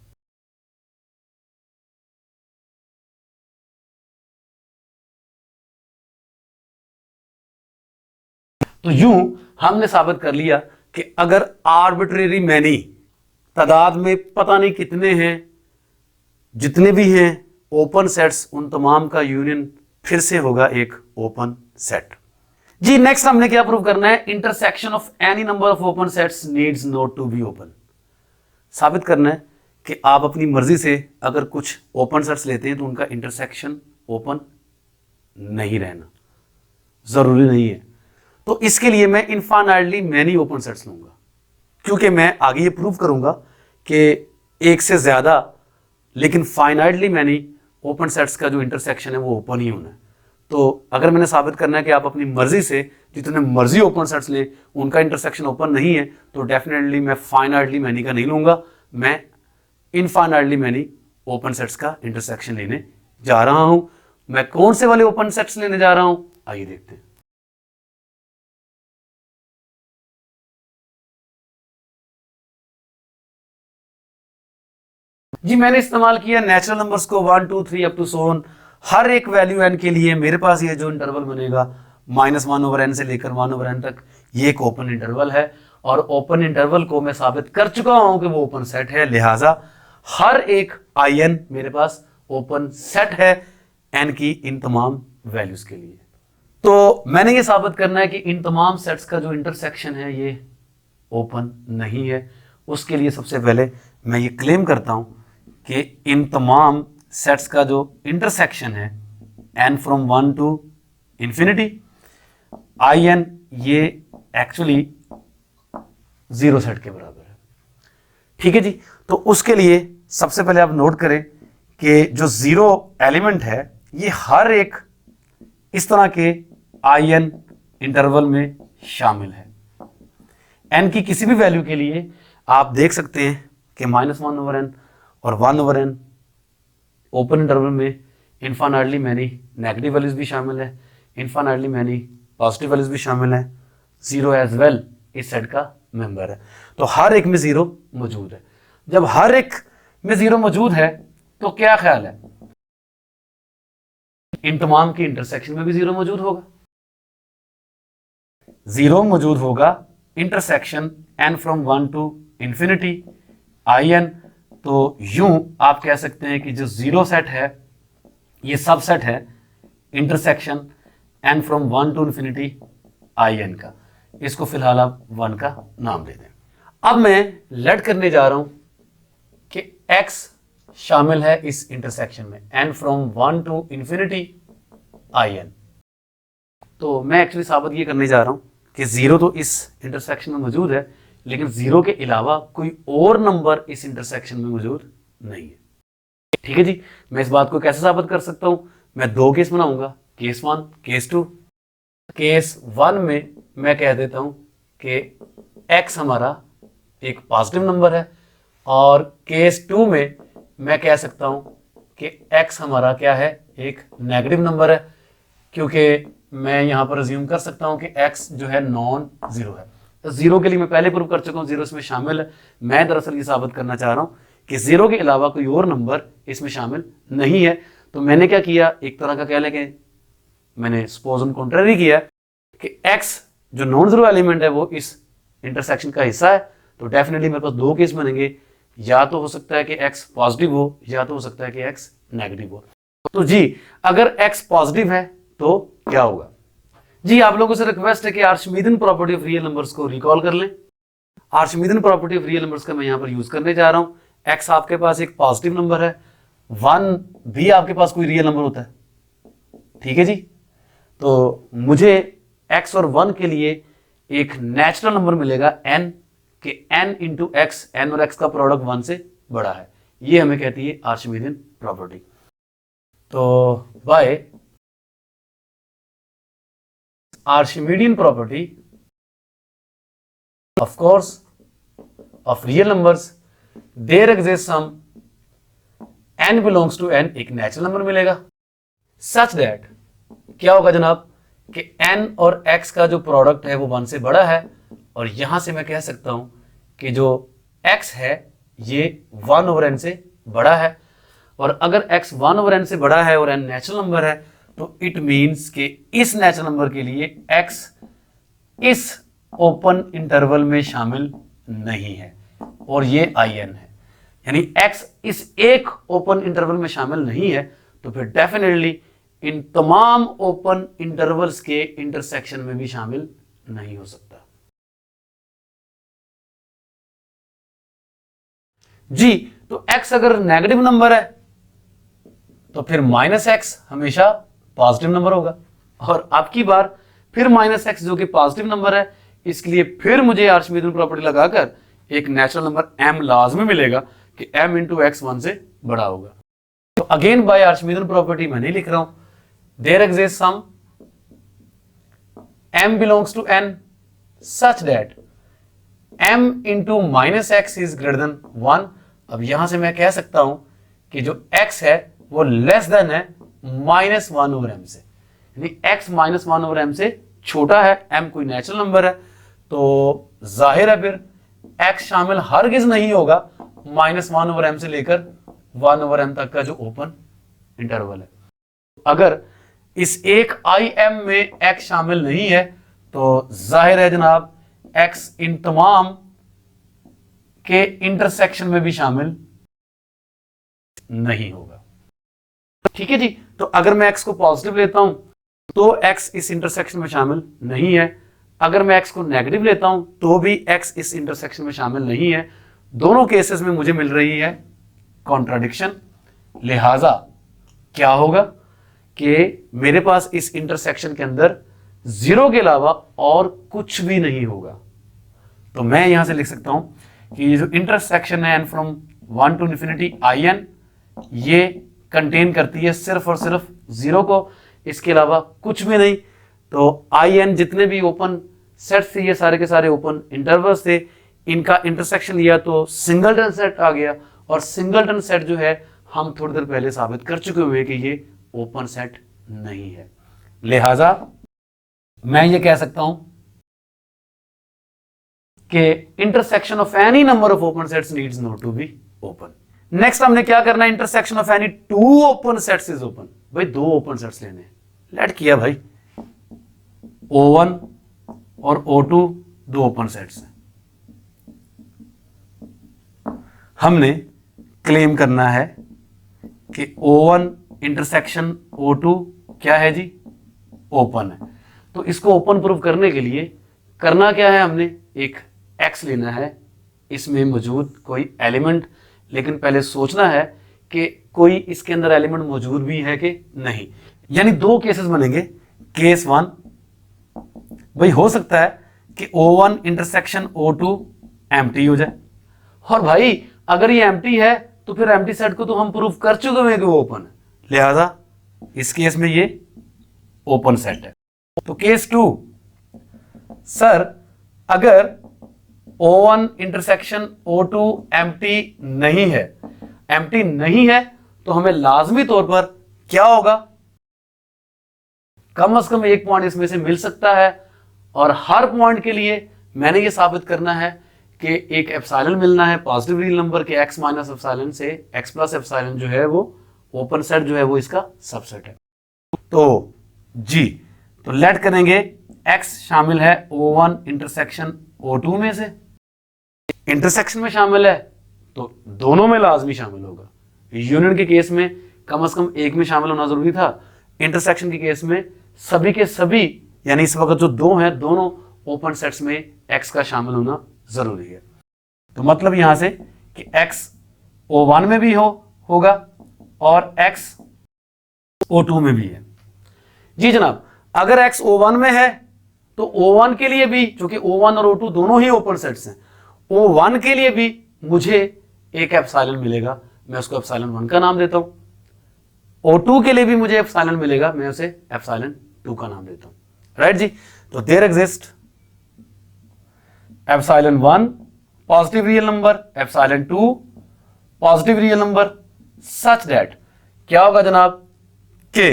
तो यूं हमने साबित कर लिया कि अगर आर्बिट्रेरी मैनी तादाद में पता नहीं कितने हैं, जितने भी हैं ओपन सेट्स, उन तमाम का यूनियन फिर से होगा एक ओपन सेट जी। नेक्स्ट हमने क्या प्रूव करना है, intersection of any number of open sets needs not to be open. साबित करना है कि आप अपनी मर्जी से अगर कुछ ओपन सेट्स लेते हैं तो उनका इंटरसेक्शन ओपन नहीं रहना जरूरी नहीं है। तो इसके लिए मैं इनफाइनाइटली मैनी ओपन सेट्स लूंगा, क्योंकि मैं आगे ये प्रूव करूंगा कि एक से ज्यादा लेकिन फाइनाइटली मैनी ओपन सेट्स का जो इंटरसेक्शन है वो ओपन ही होना है। तो अगर मैंने साबित करना है कि आप अपनी मर्जी से जितने मर्जी ओपन सेट्स लें उनका इंटरसेक्शन ओपन नहीं है, तो डेफिनेटली मैं फाइनाइटली मैनी का नहीं लूंगा, मैं इनफाइनाइटली मैनी ओपन सेट्स का इंटरसेक्शन लेने जा रहा हूं। मैं कौन से वाले ओपन सेट्स लेने जा रहा हूं, आइए देखते हैं। जी मैंने इस्तेमाल किया नेचुरल नंबर्स को 1 2 3 अप टू सो ऑन। हर एक वैल्यू n के लिए मेरे पास ये जो इंटरवल बनेगा -1/n से लेकर 1/n तक, ये एक ओपन इंटरवल है और ओपन इंटरवल को मैं साबित कर चुका हूं कि वो ओपन सेट है। लिहाजा हर एक in मेरे पास ओपन सेट है n की इन तमाम वैल्यूज के लिए। तो मैंने ये साबित करना है कि इन तमाम सेट्स का जो इंटरसेक्शन है ये ओपन नहीं है। उसके लिए सबसे पहले मैं ये क्लेम करता हूं कि इन तमाम सेट्स का जो इंटरसेक्शन है n from 1 to infinity in, ये एक्चुअली 0 सेट के बराबर है। ठीक है जी। तो उसके लिए सबसे पहले आप नोट करें कि जो जीरो एलिमेंट है ये हर एक इस तरह के आई एन इंटरवल में शामिल है। एन की किसी भी वैल्यू के लिए आप देख सकते हैं कि -1/n और 1/n ओपन इंटरवल में इनफाइनाइटली मैनी नेगेटिव वैल्यूज भी शामिल है, इनफाइनाइटली मैनी पॉजिटिव वैल्यूज भी शामिल है, जीरो एज वेल इस सेट का मेंबर है। तो हर एक में जीरो मौजूद है। जब हर एक में जीरो मौजूद है तो क्या ख्याल है, इन तमाम की इंटरसेक्शन में भी जीरो मौजूद होगा। जीरो मौजूद होगा intersection n from 1 to infinity in। तो यूं आप कह सकते हैं कि जो जीरो सेट है ये सबसेट है intersection n from 1 to infinity in का। इसको फिलहाल आप 1 का नाम दे दें। अब मैं लेट करने जा रहा हूं कि x शामिल है इस इंटरसेक्शन में n from 1 to infinity in। तो मैं एक्चुअली साबित ये करने जा रहा हूं कि जीरो तो इस इंटरसेक्शन में मौजूद है, लेकिन जीरो के अलावा कोई और नंबर इस इंटरसेक्शन में मौजूद नहीं है। ठीक है जी, मैं इस बात को कैसे साबित कर सकता हूं? मैं दो केस बनाऊंगा, केस 1, केस 2। केस 1 में मैं कह देता हूं कि x हमारा एक पॉजिटिव नंबर है, और केस 2 में मैं कह सकता हूं कि x हमारा क्या है, एक नेगेटिव नंबर है, क्योंकि मैं यहां पर अज्यूम कर सकता हूं कि x जो है नॉन जीरो है। तो जीरो के लिए मैं पहले प्रूव कर चुका हूं, जीरो इसमें शामिल है। मैं दरअसल ये साबित करना चाह रहा हूं कि जीरो के अलावा कोई और नंबर इसमें शामिल नहीं है। तो मैंने क्या किया, एक तरह का कह लें कि मैंने सपोज ऑन कॉन्ट्ररी किया कि x जो नॉन जीरो एलिमेंट है वो इस इंटरसेक्शन का हिस्सा है। तो डेफिनेटली मेरे पास दो केस बनेंगे, या तो हो सकता है कि x पॉजिटिव हो, या तो हो सकता है कि x नेगेटिव हो। तो जी अगर x पॉजिटिव है तो क्या होगा? जी आप लोगों से रिक्वेस्ट है कि आर्शिमीदियन प्रॉपर्टी ऑफ रियल नंबर्स को रिकॉल कर लें। आर्शिमीदियन प्रॉपर्टी ऑफ रियल नंबर्स का मैं यहां पर यूज करने जा रहा हूं। x आपके पास एक पॉजिटिव नंबर है, 1 भी आपके पास कोई रियल नंबर होता है। ठीक है जी, तो मुझे x और 1 के लिए एक नेचुरल नंबर मिलेगा n, के n इंटू एक्स, n और x का प्रोडक्ट 1 से बड़ा है। ये हमें कहती है आर्शिमीदियन प्रॉपर्टी। तो bye Archimedean property of course of real numbers, there exists some n belongs to n, एक नेचुरल नंबर मिलेगा such that क्या होगा जनाब कि n और x का जो प्रोडक्ट है वो 1 से बड़ा है, और यहां से मैं कह सकता हूं कि जो x है ये 1 ओवर n से बड़ा है। और अगर x 1 ओवर n से बड़ा है और n नेचुरल नंबर है तो इट मीन्स कि इस नेचुरल नंबर के लिए x इस ओपन इंटरवल में शामिल नहीं है, और ये in है, यानी x इस एक ओपन इंटरवल में शामिल नहीं है। तो फिर डेफिनेटली इन तमाम ओपन इंटरवल्स के इंटरसेक्शन में भी शामिल नहीं हो सकता। जी तो x अगर नेगेटिव नंबर है तो फिर -x हमेशा पॉजिटिव नंबर होगा, और आपकी बार फिर -x जो कि पॉजिटिव नंबर है, इसके लिए फिर मुझे आर्शिमीदियन प्रॉपर्टी लगाकर एक नेचुरल नंबर m लाजमी मिलेगा कि m इंटू एक्स 1 से बड़ा होगा। तो अगेन बाय आर्शिमीदियन प्रॉपर्टी मैं नहीं लिख रहा हूं, there exist some m belongs to n such that m into -x is greater than 1। अब यहां से मैं कह सकता हूं कि जो x है वो लेस देन है -1 ओवर m से, यानी x -1 ओवर m से छोटा है, m कोई नेचुरल नंबर है। तो जाहिर है फिर x शामिल हरगिज नहीं होगा -1 ओवर m से लेकर 1 ओवर m तक का जो ओपन इंटरवल है। अगर इस एक im में x शामिल नहीं है तो जाहिर है जनाब x इन तमाम के इंटरसेक्शन में भी शामिल नहीं होगा। ठीक है जी, तो अगर मैं x को पॉजिटिव लेता हूं तो x इस इंटरसेक्शन में शामिल नहीं है, अगर मैं x को नेगेटिव लेता हूं तो भी x इस इंटरसेक्शन में शामिल नहीं है। दोनों केसेस में मुझे मिल रही है कॉन्ट्राडिक्शन। लिहाजा क्या होगा कि मेरे पास इस इंटरसेक्शन के अंदर जीरो के अलावा और कुछ भी नहीं होगा। तो मैं यहां से लिख सकता हूं कि ये जो इंटरसेक्शन है n from 1 to infinity in, ये कंटेन करती है सिर्फ और सिर्फ 0 को, इसके अलावा कुछ भी नहीं। तो IN जितने भी ओपन सेट्स थे ये सारे के सारे ओपन इंटरवल्स थे, इनका इंटरसेक्शन लिया तो सिंगलटन सेट आ गया, और सिंगलटन सेट जो है हम थोड़ी देर पहले साबित कर चुके हुए कि ये ओपन सेट नहीं है। लिहाजा मैं ये कह सकता हूं कि intersection of any number of open sets needs not to be open. Next हमने क्या करना है, intersection of any 2 open sets is open. भाई 2 ओपन सेट्स लेने हैं, लेट किया भाई O1 और O2 2 ओपन सेट्स हैं। हमने क्लेम करना है कि O1 इंटरसेक्शन O2 क्या है जी, ओपन है। तो इसको ओपन प्रूव करने के लिए करना क्या है, हमने एक X लेना है, इसमें मौजूद कोई एलिमेंट, लेकिन पहले सोचना है कि कोई इसके अंदर एलिमेंट मौजूद भी है कि नहीं। यानी 2 केसेस बनेंगे। केस 1, भाई हो सकता है कि O1 इंटरसेक्शन O2 एम्प्टी हो जाए, और भाई अगर ये एम्प्टी है तो फिर एम्प्टी सेट को तो हम प्रूव कर चुके हैं कि वो ओपन है, लिहाजा इस केस में ये ओपन सेट है। तो केस 2, सर अगर O1 इंटरसेक्शन O2 एम्प्टी नहीं है तो हमें लाजमी तौर पर क्या होगा, कम से कम एक पॉइंट इसमें से मिल सकता है, और हर पॉइंट के लिए मैंने ये साबित करना है कि एक एप्सिलॉन मिलना है पॉजिटिव रियल नंबर के x माइनस एप्सिलॉन से x प्लस एप्सिलॉन जो है वो ओपन सेट जो है वो इसका सबसेट है। तो जी, तो लेट करेंगे x शामिल है O1 इंटरसेक्शन O2 में से, इंटरसेक्शन में शामिल है तो दोनों में लाजमी शामिल होगा। यूनियन के केस में कम से कम एक में शामिल होना जरूरी था, इंटरसेक्शन के केस में सभी के सभी, यानी इस वक्त जो 2 हैं दोनों ओपन सेट्स में x का शामिल होना जरूरी है। तो मतलब यहां से कि x O1 में भी होगा और x O2 में भी है। जी जनाब, अगर x O1 में है तो O1 के लिए भी, चूंकि O1 और O2 दोनों ही ओपन सेट्स हैं, O1 के लिए भी मुझे एक एप्सिलॉन मिलेगा, मैं उसको एप्सिलॉन 1 का नाम देता हूं। O2 के लिए भी मुझे एप्सिलॉन मिलेगा, मैं उसे एप्सिलॉन 2 का नाम देता हूं। राइट जी, तो there exist epsilon 1 positive real number, epsilon 2 positive real number, such that क्या होगा जनाब के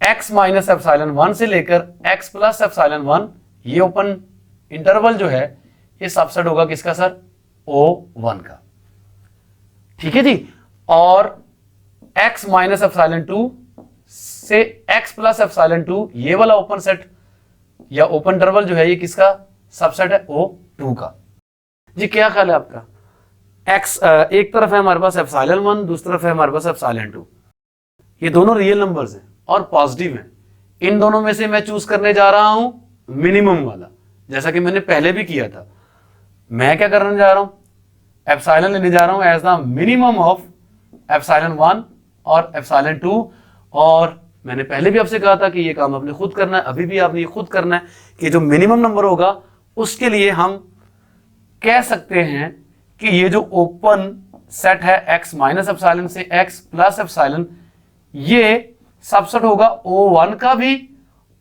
x माइनस एप्सिलॉन 1 से लेकर x प्लस एप्सिलॉन 1 ये ओपन इंटरवल जो है ये सबसेट होगा किसका सर, O1 का। ठीक है जी, और x माइनस एप्सिलॉन 2 से x प्लस एप्सिलॉन 2 ये वाला ओपन सेट या ओपन इंटरवल जो है ये किसका सबसेट है, O2 का। जी क्या ख्याल है आपका, x एक तरफ है हमारे पास एप्सिलॉन 1, दूसरी तरफ है हमारे पास एप्सिलॉन 2, ये दोनों रियल नंबर्स हैं और पॉजिटिव हैं। इन दोनों में से मैं चूज करने जा रहा हूं मिनिमम वाला, जैसा कि मैंने पहले भी किया था। मैं क्या करने जा रहा हूं, एप्सिलॉन लेने जा रहा हूं as the minimum of epsilon 1 और एप्सिलॉन 2, और मैंने पहले भी आपसे कहा था कि ये काम आपने खुद करना है, अभी भी आपने ये खुद करना है कि जो मिनिमम नंबर होगा उसके लिए हम कह सकते हैं कि ये जो ओपन सेट है x माइनस एप्सिलॉन से x प्लस एप्सिलॉन, ये सबसेट होगा O1 का भी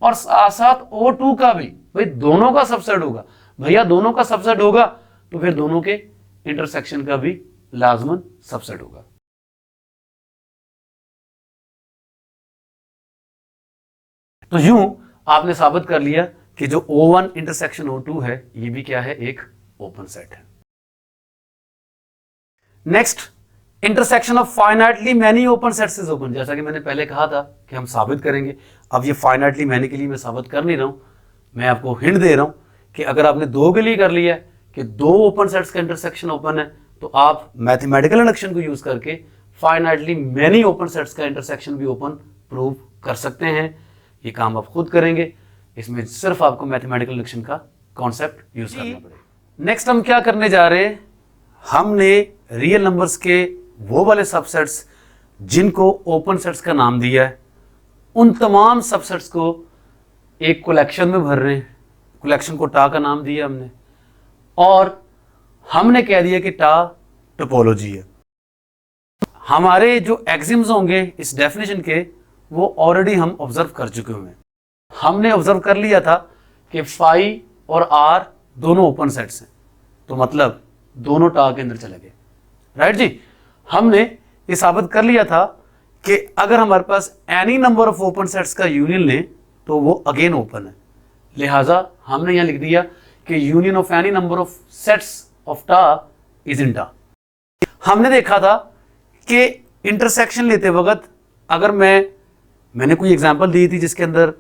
और साथ साथ O2 का भी। भाई दोनों का सबसेट होगा, भैया दोनों का सबसेट होगा तो फिर दोनों के इंटरसेक्शन का भी लाजमन सबसेट होगा। तो यूं आपने साबित कर लिया कि जो O1 इंटरसेक्शन O2 है ये भी क्या है, एक ओपन सेट है। Next, intersection of finitely many open sets is open. जैसा कि मैंने पहले कहा था कि हम साबित करेंगे, अब ये फाइनाइटली मैनी के लिए मैं साबित कर नहीं रहा हूं, मैं आपको हिंट दे रहा हूं कि अगर आपने 2 के लिए कर लिया है कि 2 ओपन सेट्स का इंटरसेक्शन ओपन है, तो आप मैथमेटिकल इंडक्शन को यूज करके फाइनाइटली मैनी ओपन सेट्स का इंटरसेक्शन भी ओपन प्रूव कर सकते हैं। ये काम आप खुद करेंगे, इसमें सिर्फ आपको मैथमेटिकल इंडक्शन का कॉन्सेप्ट यूज करना पड़ेगा। नेक्स्ट हम क्या करने जा रहे हैं, हमने रियल नंबर्स के वो वाले सबसेट्स जिनको ओपन सेट्स का नाम दिया है, उन तमाम सबसेट्स को एक कलेक्शन में भर रहे हैं। कलेक्शन को टा का नाम दिया हमने, और हमने कह दिया कि टा टोपोलॉजी है। हमारे जो एक्सिम्स होंगे इस डेफिनेशन के वो ऑलरेडी हम ऑब्जर्व कर चुके हुए हैं। हमने ऑब्जर्व कर लिया था कि फाई और आर दोनों ओपन सेट्स हैं, तो मतलब दोनों टा के अंदर चले गए, राइट जी। हमने ये साबित कर लिया था कि अगर हमारे पास any number of open sets का यूनियन लें तो वो अगेन ओपन है, लिहाजा हमने यहां लिख दिया कि union of any number of sets of tau is in टा। हमने देखा था कि इंटरसेक्शन लेते वक्त अगर मैंने कोई एग्जांपल दी थी जिसके अंदर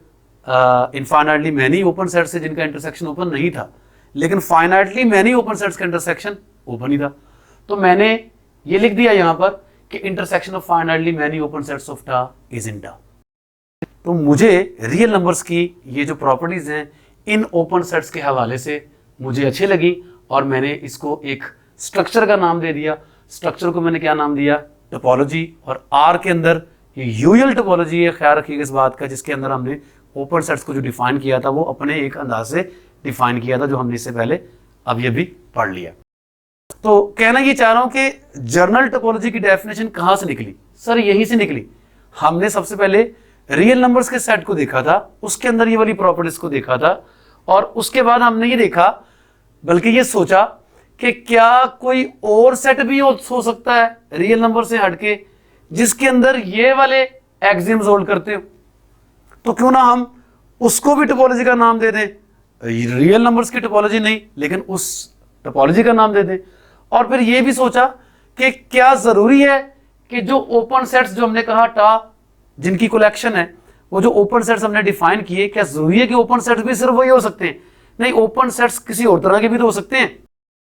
इनफाइनाइटली मैनी ओपन सेट्स है जिनका इंटरसेक्शन ओपन नहीं था, लेकिन फाइनाइटली मैनी ओपन सेट्स का इंटरसेक्शन ओपन ही था, तो मैंने ये लिख दिया यहां पर कि intersection of finitely many open sets of tau is in टा। तो मुझे रियल नंबर्स की ये जो प्रॉपर्टीज हैं इन ओपन सेट्स के हवाले से मुझे अच्छी लगी और मैंने इसको एक स्ट्रक्चर का नाम दे दिया। स्ट्रक्चर को मैंने क्या नाम दिया? टोपोलॉजी। और आर के अंदर ये यूएल टोपोलॉजी है, ख्याल रखिएगा इस बात का, जिसके अंदर हमने ओपन सेट्स को जो डिफाइन किया था वो अपने एक अंदाज से डिफाइन किया था जो हमने इससे पहले अब ये भी पढ़ लिया। तो कहना ये चाह रहा हूं कि जर्नल टोपोलॉजी की डेफिनेशन कहां से निकली? सर यहीं से निकली। हमने सबसे पहले रियल नंबर्स के सेट को देखा था, उसके अंदर ये वाली प्रॉपर्टीज को देखा था, और उसके बाद हमने ये देखा, बल्कि ये सोचा कि क्या कोई और सेट भी हो सकता है रियल नंबर से हटके जिसके अंदर ये वाले एक्सिम्स होल्ड करते हो, तो क्यों ना हम उसको भी टोपोलॉजी का नाम दे दें, रियल नंबर्स की टोपोलॉजी नहीं लेकिन उस टोपोलॉजी का नाम दे दें। और फिर ये भी सोचा कि क्या जरूरी है कि जो ओपन सेट्स जो हमने कहा टा जिनकी कलेक्शन है, वो जो ओपन सेट्स हमने डिफाइन किए, क्या जरूरी है कि ओपन सेट्स भी सिर्फ वही हो सकते हैं? नहीं, ओपन सेट्स किसी और तरह के भी तो हो सकते हैं।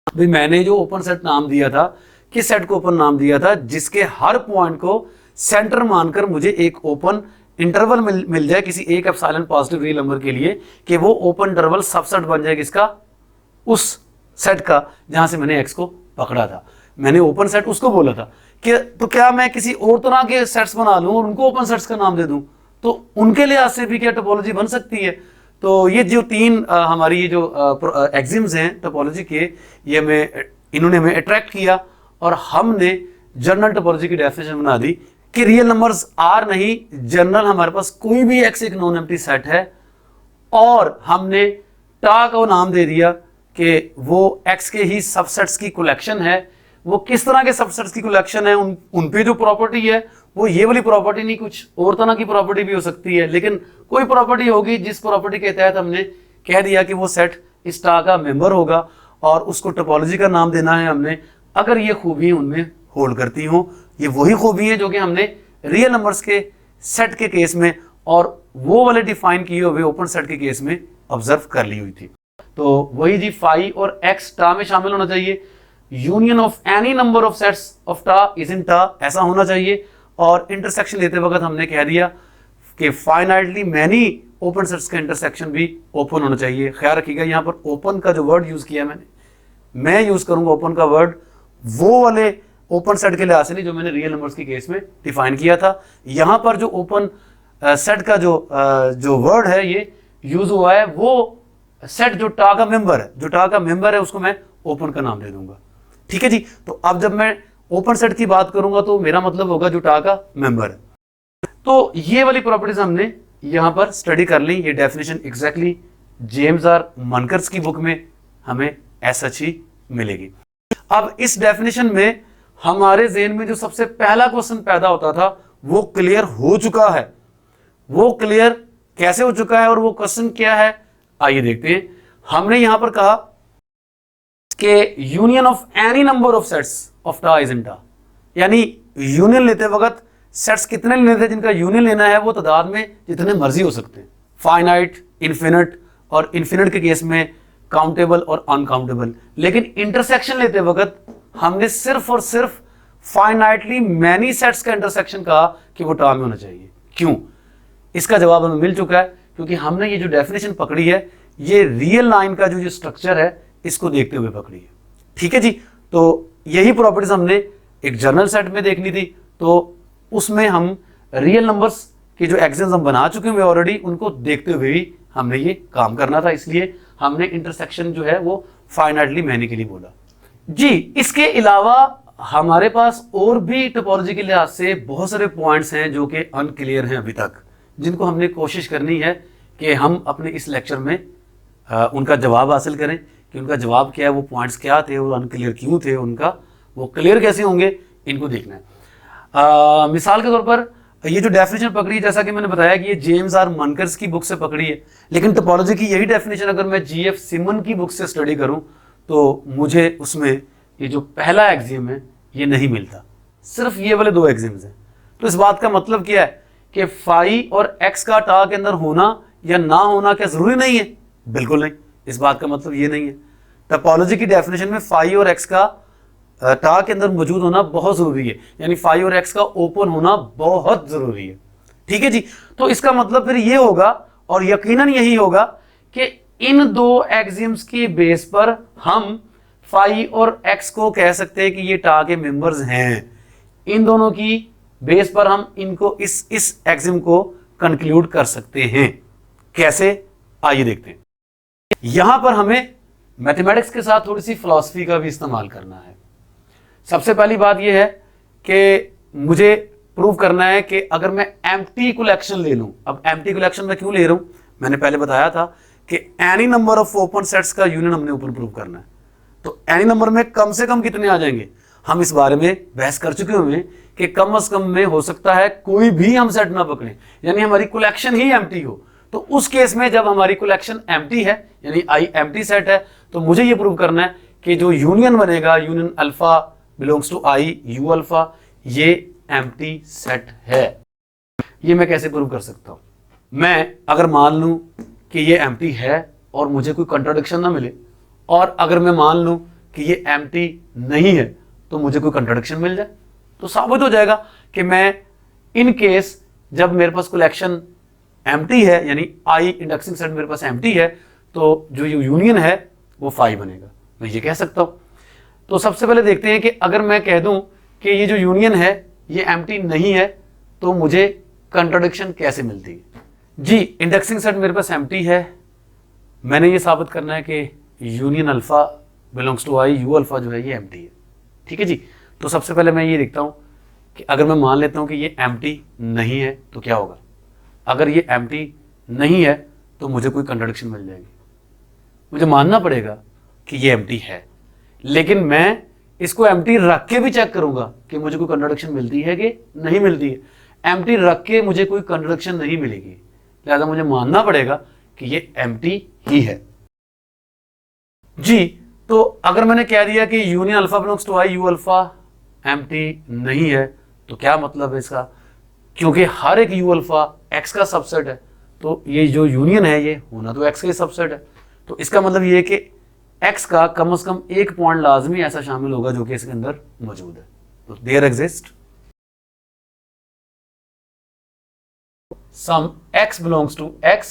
भाई मैंने जो ओपन सेट नाम दिया था, किस सेट को ओपन नाम दिया था? जिसके हर पॉइंट को सेंटर मानकर मुझे एक ओपन इंटरवल मिल जाए किसी एक एप्सिलॉन पॉजिटिव रियल नंबर के लिए, कि वो ओपन इंटरवल सबसेट बन जाए किसका? उस सेट का जहां से मैंने एक्स को पकड़ा था। मैंने ओपन सेट उसको बोला था कि तो क्या मैं किसी और तरह के सेट्स बना लूं और उनको ओपन सेट्स का नाम दे दूं, तो उनके लिहाज से भी क्या टोपोलॉजी बन सकती है? तो ये जो तीन हमारी ये जो एक्सिम्स हैं टोपोलॉजी के, ये इन्होंने हमें अट्रैक्ट किया और हमने जनरल टोपोलॉजी की डेफिनेशन बना दी कि रियल नंबर्स आर नहीं, जनरल हमारे पास कोई भी एक्स एक नॉन एम्प्टी सेट है, और हमने टा को नाम दे दिया कि वो एक्स के ही सबसेट्स की कलेक्शन है। वो किस तरह के सबसेट्स की कलेक्शन है, उन पे जो प्रॉपर्टी है वो ये वाली प्रॉपर्टी नहीं, कुछ और तरह की प्रॉपर्टी भी हो सकती है, लेकिन कोई प्रॉपर्टी होगी जिस प्रॉपर्टी के तहत हमने कह दिया कि वो सेट इस टा का मेंबर होगा और उसको टोपोलॉजी का नाम देना है हमने, अगर ये खूबी उनमें होल्ड करती हो। ये वही खूबी है जो कि हमने रियल नंबर्स के सेट के केस में और वो वाले डिफाइन किए हुए ओपन सेट के केस में ऑब्जर्व कर ली हुई थी। तो वही जी, फाई और एक्स टा में शामिल होना चाहिए, union of any number of sets of tau is in टा ऐसा होना चाहिए, और इंटरसेक्शन लेते वक्त हमने कह दिया कि फाइनाइटली मैनी ओपन सेट्स का इंटरसेक्शन भी ओपन होना चाहिए। ख्याल रखिएगा यहाँ पर ओपन का जो वर्ड यूज किया मैं यूज करूंगा ओपन का वर्ड वो वाले ओपन सेट के लिहाज से नहीं जो मैंने रियल नंबर्स के केस में डिफाइन किया था। यहाँ पर जो ओपन सेट का जो वर्ड है ये यूज हुआ है, वो सेट जो टा का मेंबर है, जो टा का मेंबर है उसको मैं ओपन का नाम दे दूंगा। ठीक है जी। तो अब जब मैं ओपन सेट की बात करूंगा तो मेरा मतलब होगा जो टा का मेंबर है। तो ये वाली प्रॉपर्टीज हमने यहां पर स्टडी कर ली। ये डेफिनेशन एग्जैक्टली जेम्स आर मनकर्स की बुक में हमें ऐसा ही मिलेगी। अब इस डेफिनेशन में हमारे ज़हन में जो सबसे पहला क्वेश्चन पैदा होता था वो क्लियर हो चुका है। वो क्लियर कैसे हो चुका है और वो क्वेश्चन क्या है, आइए देखते हैं। हमने यहां पर कहा कि union of any number of sets of tau is in टा, यानी यूनियन लेते वक्त सेट्स कितने लेने थे जिनका यूनियन लेना है वो तादाद में जितने मर्जी हो सकते हैं, फाइनाइट, इन्फिनिट, और इन्फिनिट के केस में काउंटेबल और अनकाउंटेबल। लेकिन इंटरसेक्शन लेते वक्त हमने सिर्फ और सिर्फ फाइनाइटली मैनी सेट्स का इंटरसेक्शन कहा कि वो टा में होना चाहिए। क्यों? इसका जवाब हमें मिल चुका है, क्योंकि हमने ये जो डेफिनेशन पकड़ी है ये रियल लाइन का जो स्ट्रक्चर है इसको देखते हुए पकड़ी है। ठीक है जी। तो यही प्रॉपर्टीज हमने एक जर्नल सेट में देखनी थी, तो उसमें हम रियल नंबर्स के जो एक्सिम्स हम बना चुके हैं ऑलरेडी, उनको देखते हुए भी हमने ये काम करना था, इसलिए हमने इंटरसेक्शन जो है वो फाइनाइटली मैनी के लिए बोला जी। इसके अलावा हमारे पास और भी टोपोलॉजी के लिहाज से बहुत सारे पॉइंट्स हैं जो कि अनक्लियर हैं अभी तक, जिनको हमने कोशिश करनी है कि हम अपने इस लेक्चर में उनका जवाब हासिल करें कि उनका जवाब क्या है, वो पॉइंट्स क्या थे और अनक्लियर क्यों थे, उनका वो क्लियर कैसे होंगे, इनको देखना है। मिसाल के तौर पर ये जो डेफिनेशन पकड़ी, जैसा कि मैंने बताया कि ये जेम्स आर मनकर्स की बुक से पकड़ी है, लेकिन टोपोलॉजी की यही डेफिनेशन अगर मैं जीएफ सिमन की बुक से स्टडी करूं तो मुझे उसमें ये जो पहला एक्सियम है ये नहीं मिलता, सिर्फ ये वाले 2 एक्सियम्स हैं। तो इस बात का मतलब क्या है कि फाई और एक्स का टा के अंदर होना या ना होना क्या जरूरी नहीं है? बिल्कुल नहीं, इस बात का मतलब ये नहीं है। टोपोलॉजी की डेफिनेशन में फाई और एक्स का टा के अंदर मौजूद होना बहुत जरूरी है, यानी फाई और एक्स का ओपन होना बहुत जरूरी है। ठीक है जी, तो इसका मतलब फिर ये होगा और यकीनन यही होगा कि इन 2 एक्सियम्स के बेस पर हम फाई और एक्स को कह सकते हैं कि ये टा के मेंबर्स हैं। इन दोनों की बेस पर हम इनको इस एक्सियम को कंक्लूड कर सकते हैं। कैसे, आइए देखते हैं। यहां पर हमें मैथमेटिक्स के साथ थोड़ी सी फिलॉसफी का भी इस्तेमाल करना है। सबसे पहली बात यह है कि मुझे प्रूव करना है कि अगर मैं एम्प्टी कलेक्शन ले लूं, अब एम्प्टी कलेक्शन मैं क्यों ले रहा हूं, मैंने पहले बताया था कि any number of open sets का यूनियन हमने ऊपर प्रूव करना है। तो एनी नंबर में कम से कम कितने आ जाएंगे, हम इस बारे में बहस कर चुके हुए कि कम से कम में हो सकता है कोई भी हम सेट ना पकड़े, यानी हमारी कलेक्शन ही एम्प्टी हो। तो उस केस में जब हमारी कलेक्शन एम्प्टी है यानी आई एम्प्टी सेट है, तो मुझे ये प्रूव करना है कि जो यूनियन बनेगा, union alpha belongs to I U alpha, ये एम्प्टी सेट है। ये मैं कैसे प्रूव कर सकता हूं? मैं अगर मान लूं कि ये एम्प्टी है और मुझे कोई कंट्राडिक्शन ना मिले, और अगर मैं मान लूं कि ये एम्प्टी नहीं है तो मुझे कोई कंट्राडिक्शन मिल जाए, तो साबित हो जाएगा कि मैं इन केस जब मेरे पास कलेक्शन एम्प्टी है यानी आई इंडेक्सिंग सेट मेरे पास एम्प्टी है, तो जो यूनियन है वो फाई बनेगा, मैं ये कह सकता हूं। तो सबसे पहले देखते हैं कि अगर मैं कह दूं कि ये जो यूनियन है ये एम्प्टी नहीं है तो मुझे कंट्राडिक्शन कैसे मिलती है। जी, इंडेक्सिंग सेट मेरे पास एम्प्टी है, मैंने ये साबित करना है कि union alpha belongs to I U alpha जो है ये एम्प्टी है। ठीक है जी, तो सबसे पहले मैं ये देखता हूं कि अगर मैं मान लेता हूं कि ये एम्प्टी नहीं है तो क्या होगा। अगर ये एम्प्टी नहीं है तो मुझे कोई कंट्राडिक्शन मिल जाएगी, मुझे मानना पड़ेगा कि ये एम्प्टी है, लेकिन मैं इसको एम्प्टी रख के भी चेक करूंगा कि मुझे कोई कंट्राडिक्शन मिलती है कि नहीं मिलती है। एम्प्टी रख के मुझे कोई कंट्राडिक्शन नहीं मिलेगी, लिहाजा मुझे मानना पड़ेगा कि ये एम्प्टी ही है। जी, तो अगर मैंने कह दिया कि union alpha belongs to I U alpha empty नहीं है, तो क्या मतलब है इसका? क्योंकि हर एक यू अल्फा एक्स का सबसेट है, तो ये जो यूनियन है ये होना तो एक्स का ही सबसेट है। तो इसका मतलब ये है कि एक्स का कम से कम एक पॉइंट लाजमी ऐसा शामिल होगा जो कि इसके अंदर मौजूद है। तो there exist some x belongs to x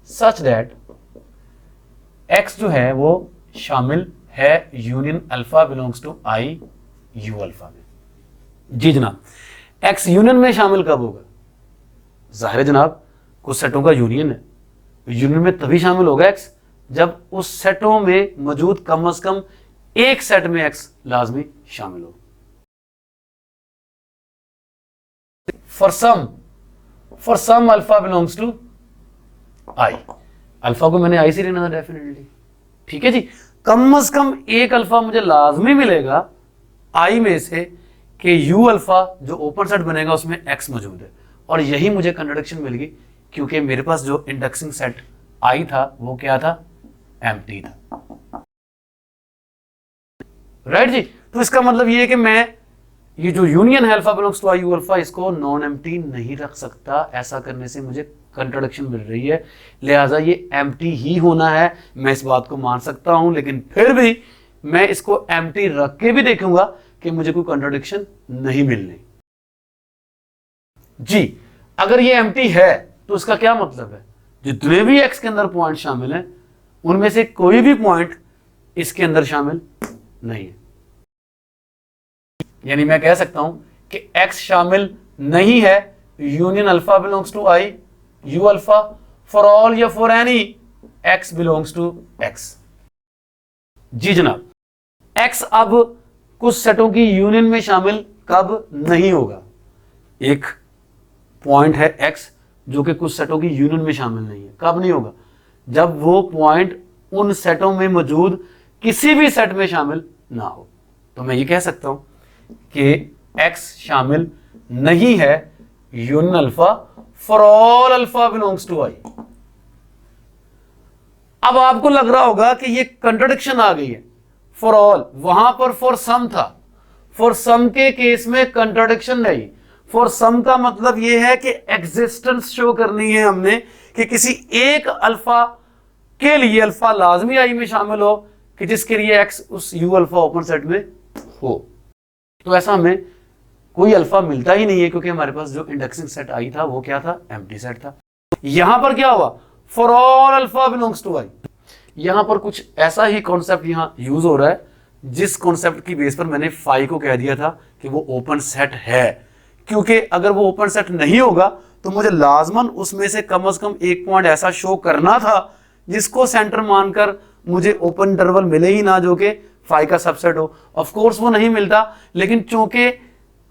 such that x जो है वो शामिल है union alpha belongs to I U alpha में। जी जनाब, एक्स यूनियन में शामिल कब होगा? जाहिर है जनाब, कुछ सेटों का यूनियन है, यूनियन में तभी शामिल होगा एक्स जब उस सेटों में मौजूद कम से कम एक सेट में एक्स लाजमी शामिल हो। For some alpha belongs to I, alpha को मैंने आई से लेना था डेफिनेटली। ठीक है जी, कम से कम एक अल्फा मुझे लाजमी मिलेगा आई में से कि यू अल्फा जो ओपन सेट बनेगा उसमें एक्स मौजूद है, और यही मुझे कंट्राडिक्शन मिल गई क्योंकि मेरे पास जो इंडेक्सिंग सेट आई था वो क्या था? एम्प्टी था। राइट जी, तो इसका मतलब ये है कि मैं ये जो यूनियन है alpha belongs to I U alpha इसको नॉन एम्प्टी नहीं रख सकता। ऐसा करने से मुझे कंट्राडिक्शन मिल रही है, लिहाजा ये एम्प्टी ही होना है। मैं इस बात को मान सकता हूं, लेकिन फिर भी मैं इसको एम्प्टी रख के भी देखूंगा कि मुझे कोई कंट्राडिक्शन नहीं मिलनी। जी, अगर ये एम्प्टी है तो इसका क्या मतलब है? जितने भी एक्स के अंदर पॉइंट शामिल हैं उनमें से कोई भी पॉइंट इसके अंदर शामिल नहीं है। यानी मैं कह सकता हूं कि एक्स शामिल नहीं है union alpha belongs to I U alpha for all या for any x belongs to x. जी जनाब, एक्स अब कुछ सेटों की यूनियन में शामिल कब नहीं होगा? एक पॉइंट है x जो कि कुछ सेटों की यूनियन में शामिल नहीं है, कब नहीं होगा? जब वो पॉइंट उन सेटों में मौजूद किसी भी सेट में शामिल ना हो। तो मैं ये कह सकता हूं कि x शामिल नहीं है union alpha for all alpha belongs to I. अब आपको लग रहा होगा कि ये कंट्राडिक्शन आ गई है, फॉर ऑल, वहां पर फॉर सम था, फॉर सम के केस में कंट्राडिक्शन नहीं। फॉर सम का मतलब यह है कि एग्जिस्टेंस शो करनी है हमने कि किसी एक अल्फा के लिए अल्फा लाजमी आई में शामिल हो कि जिसके लिए एक्स उस यू अल्फा ओपन सेट में हो। तो ऐसा हमें कोई अल्फा मिलता ही नहीं है, क्योंकि हमारे पास जो इंडेक्सिंग सेट आई था वो क्या था? एम्प्टी सेट था। यहां पर क्या हुआ? For all alpha belongs to I. यहां पर कुछ ऐसा ही कॉन्सेप्ट यहां यूज हो रहा है जिस कॉन्सेप्ट की बेस पर मैंने फाई को कह दिया था कि वो ओपन सेट है, क्योंकि अगर वो ओपन सेट नहीं होगा तो मुझे लाजमन उसमें से कम एक पॉइंट ऐसा शो करना था जिसको सेंटर मानकर मुझे ओपन इंटरवल मिले ही ना जो कि फाई का सबसेट हो। ऑफ कोर्स वो नहीं मिलता, लेकिन चूंकि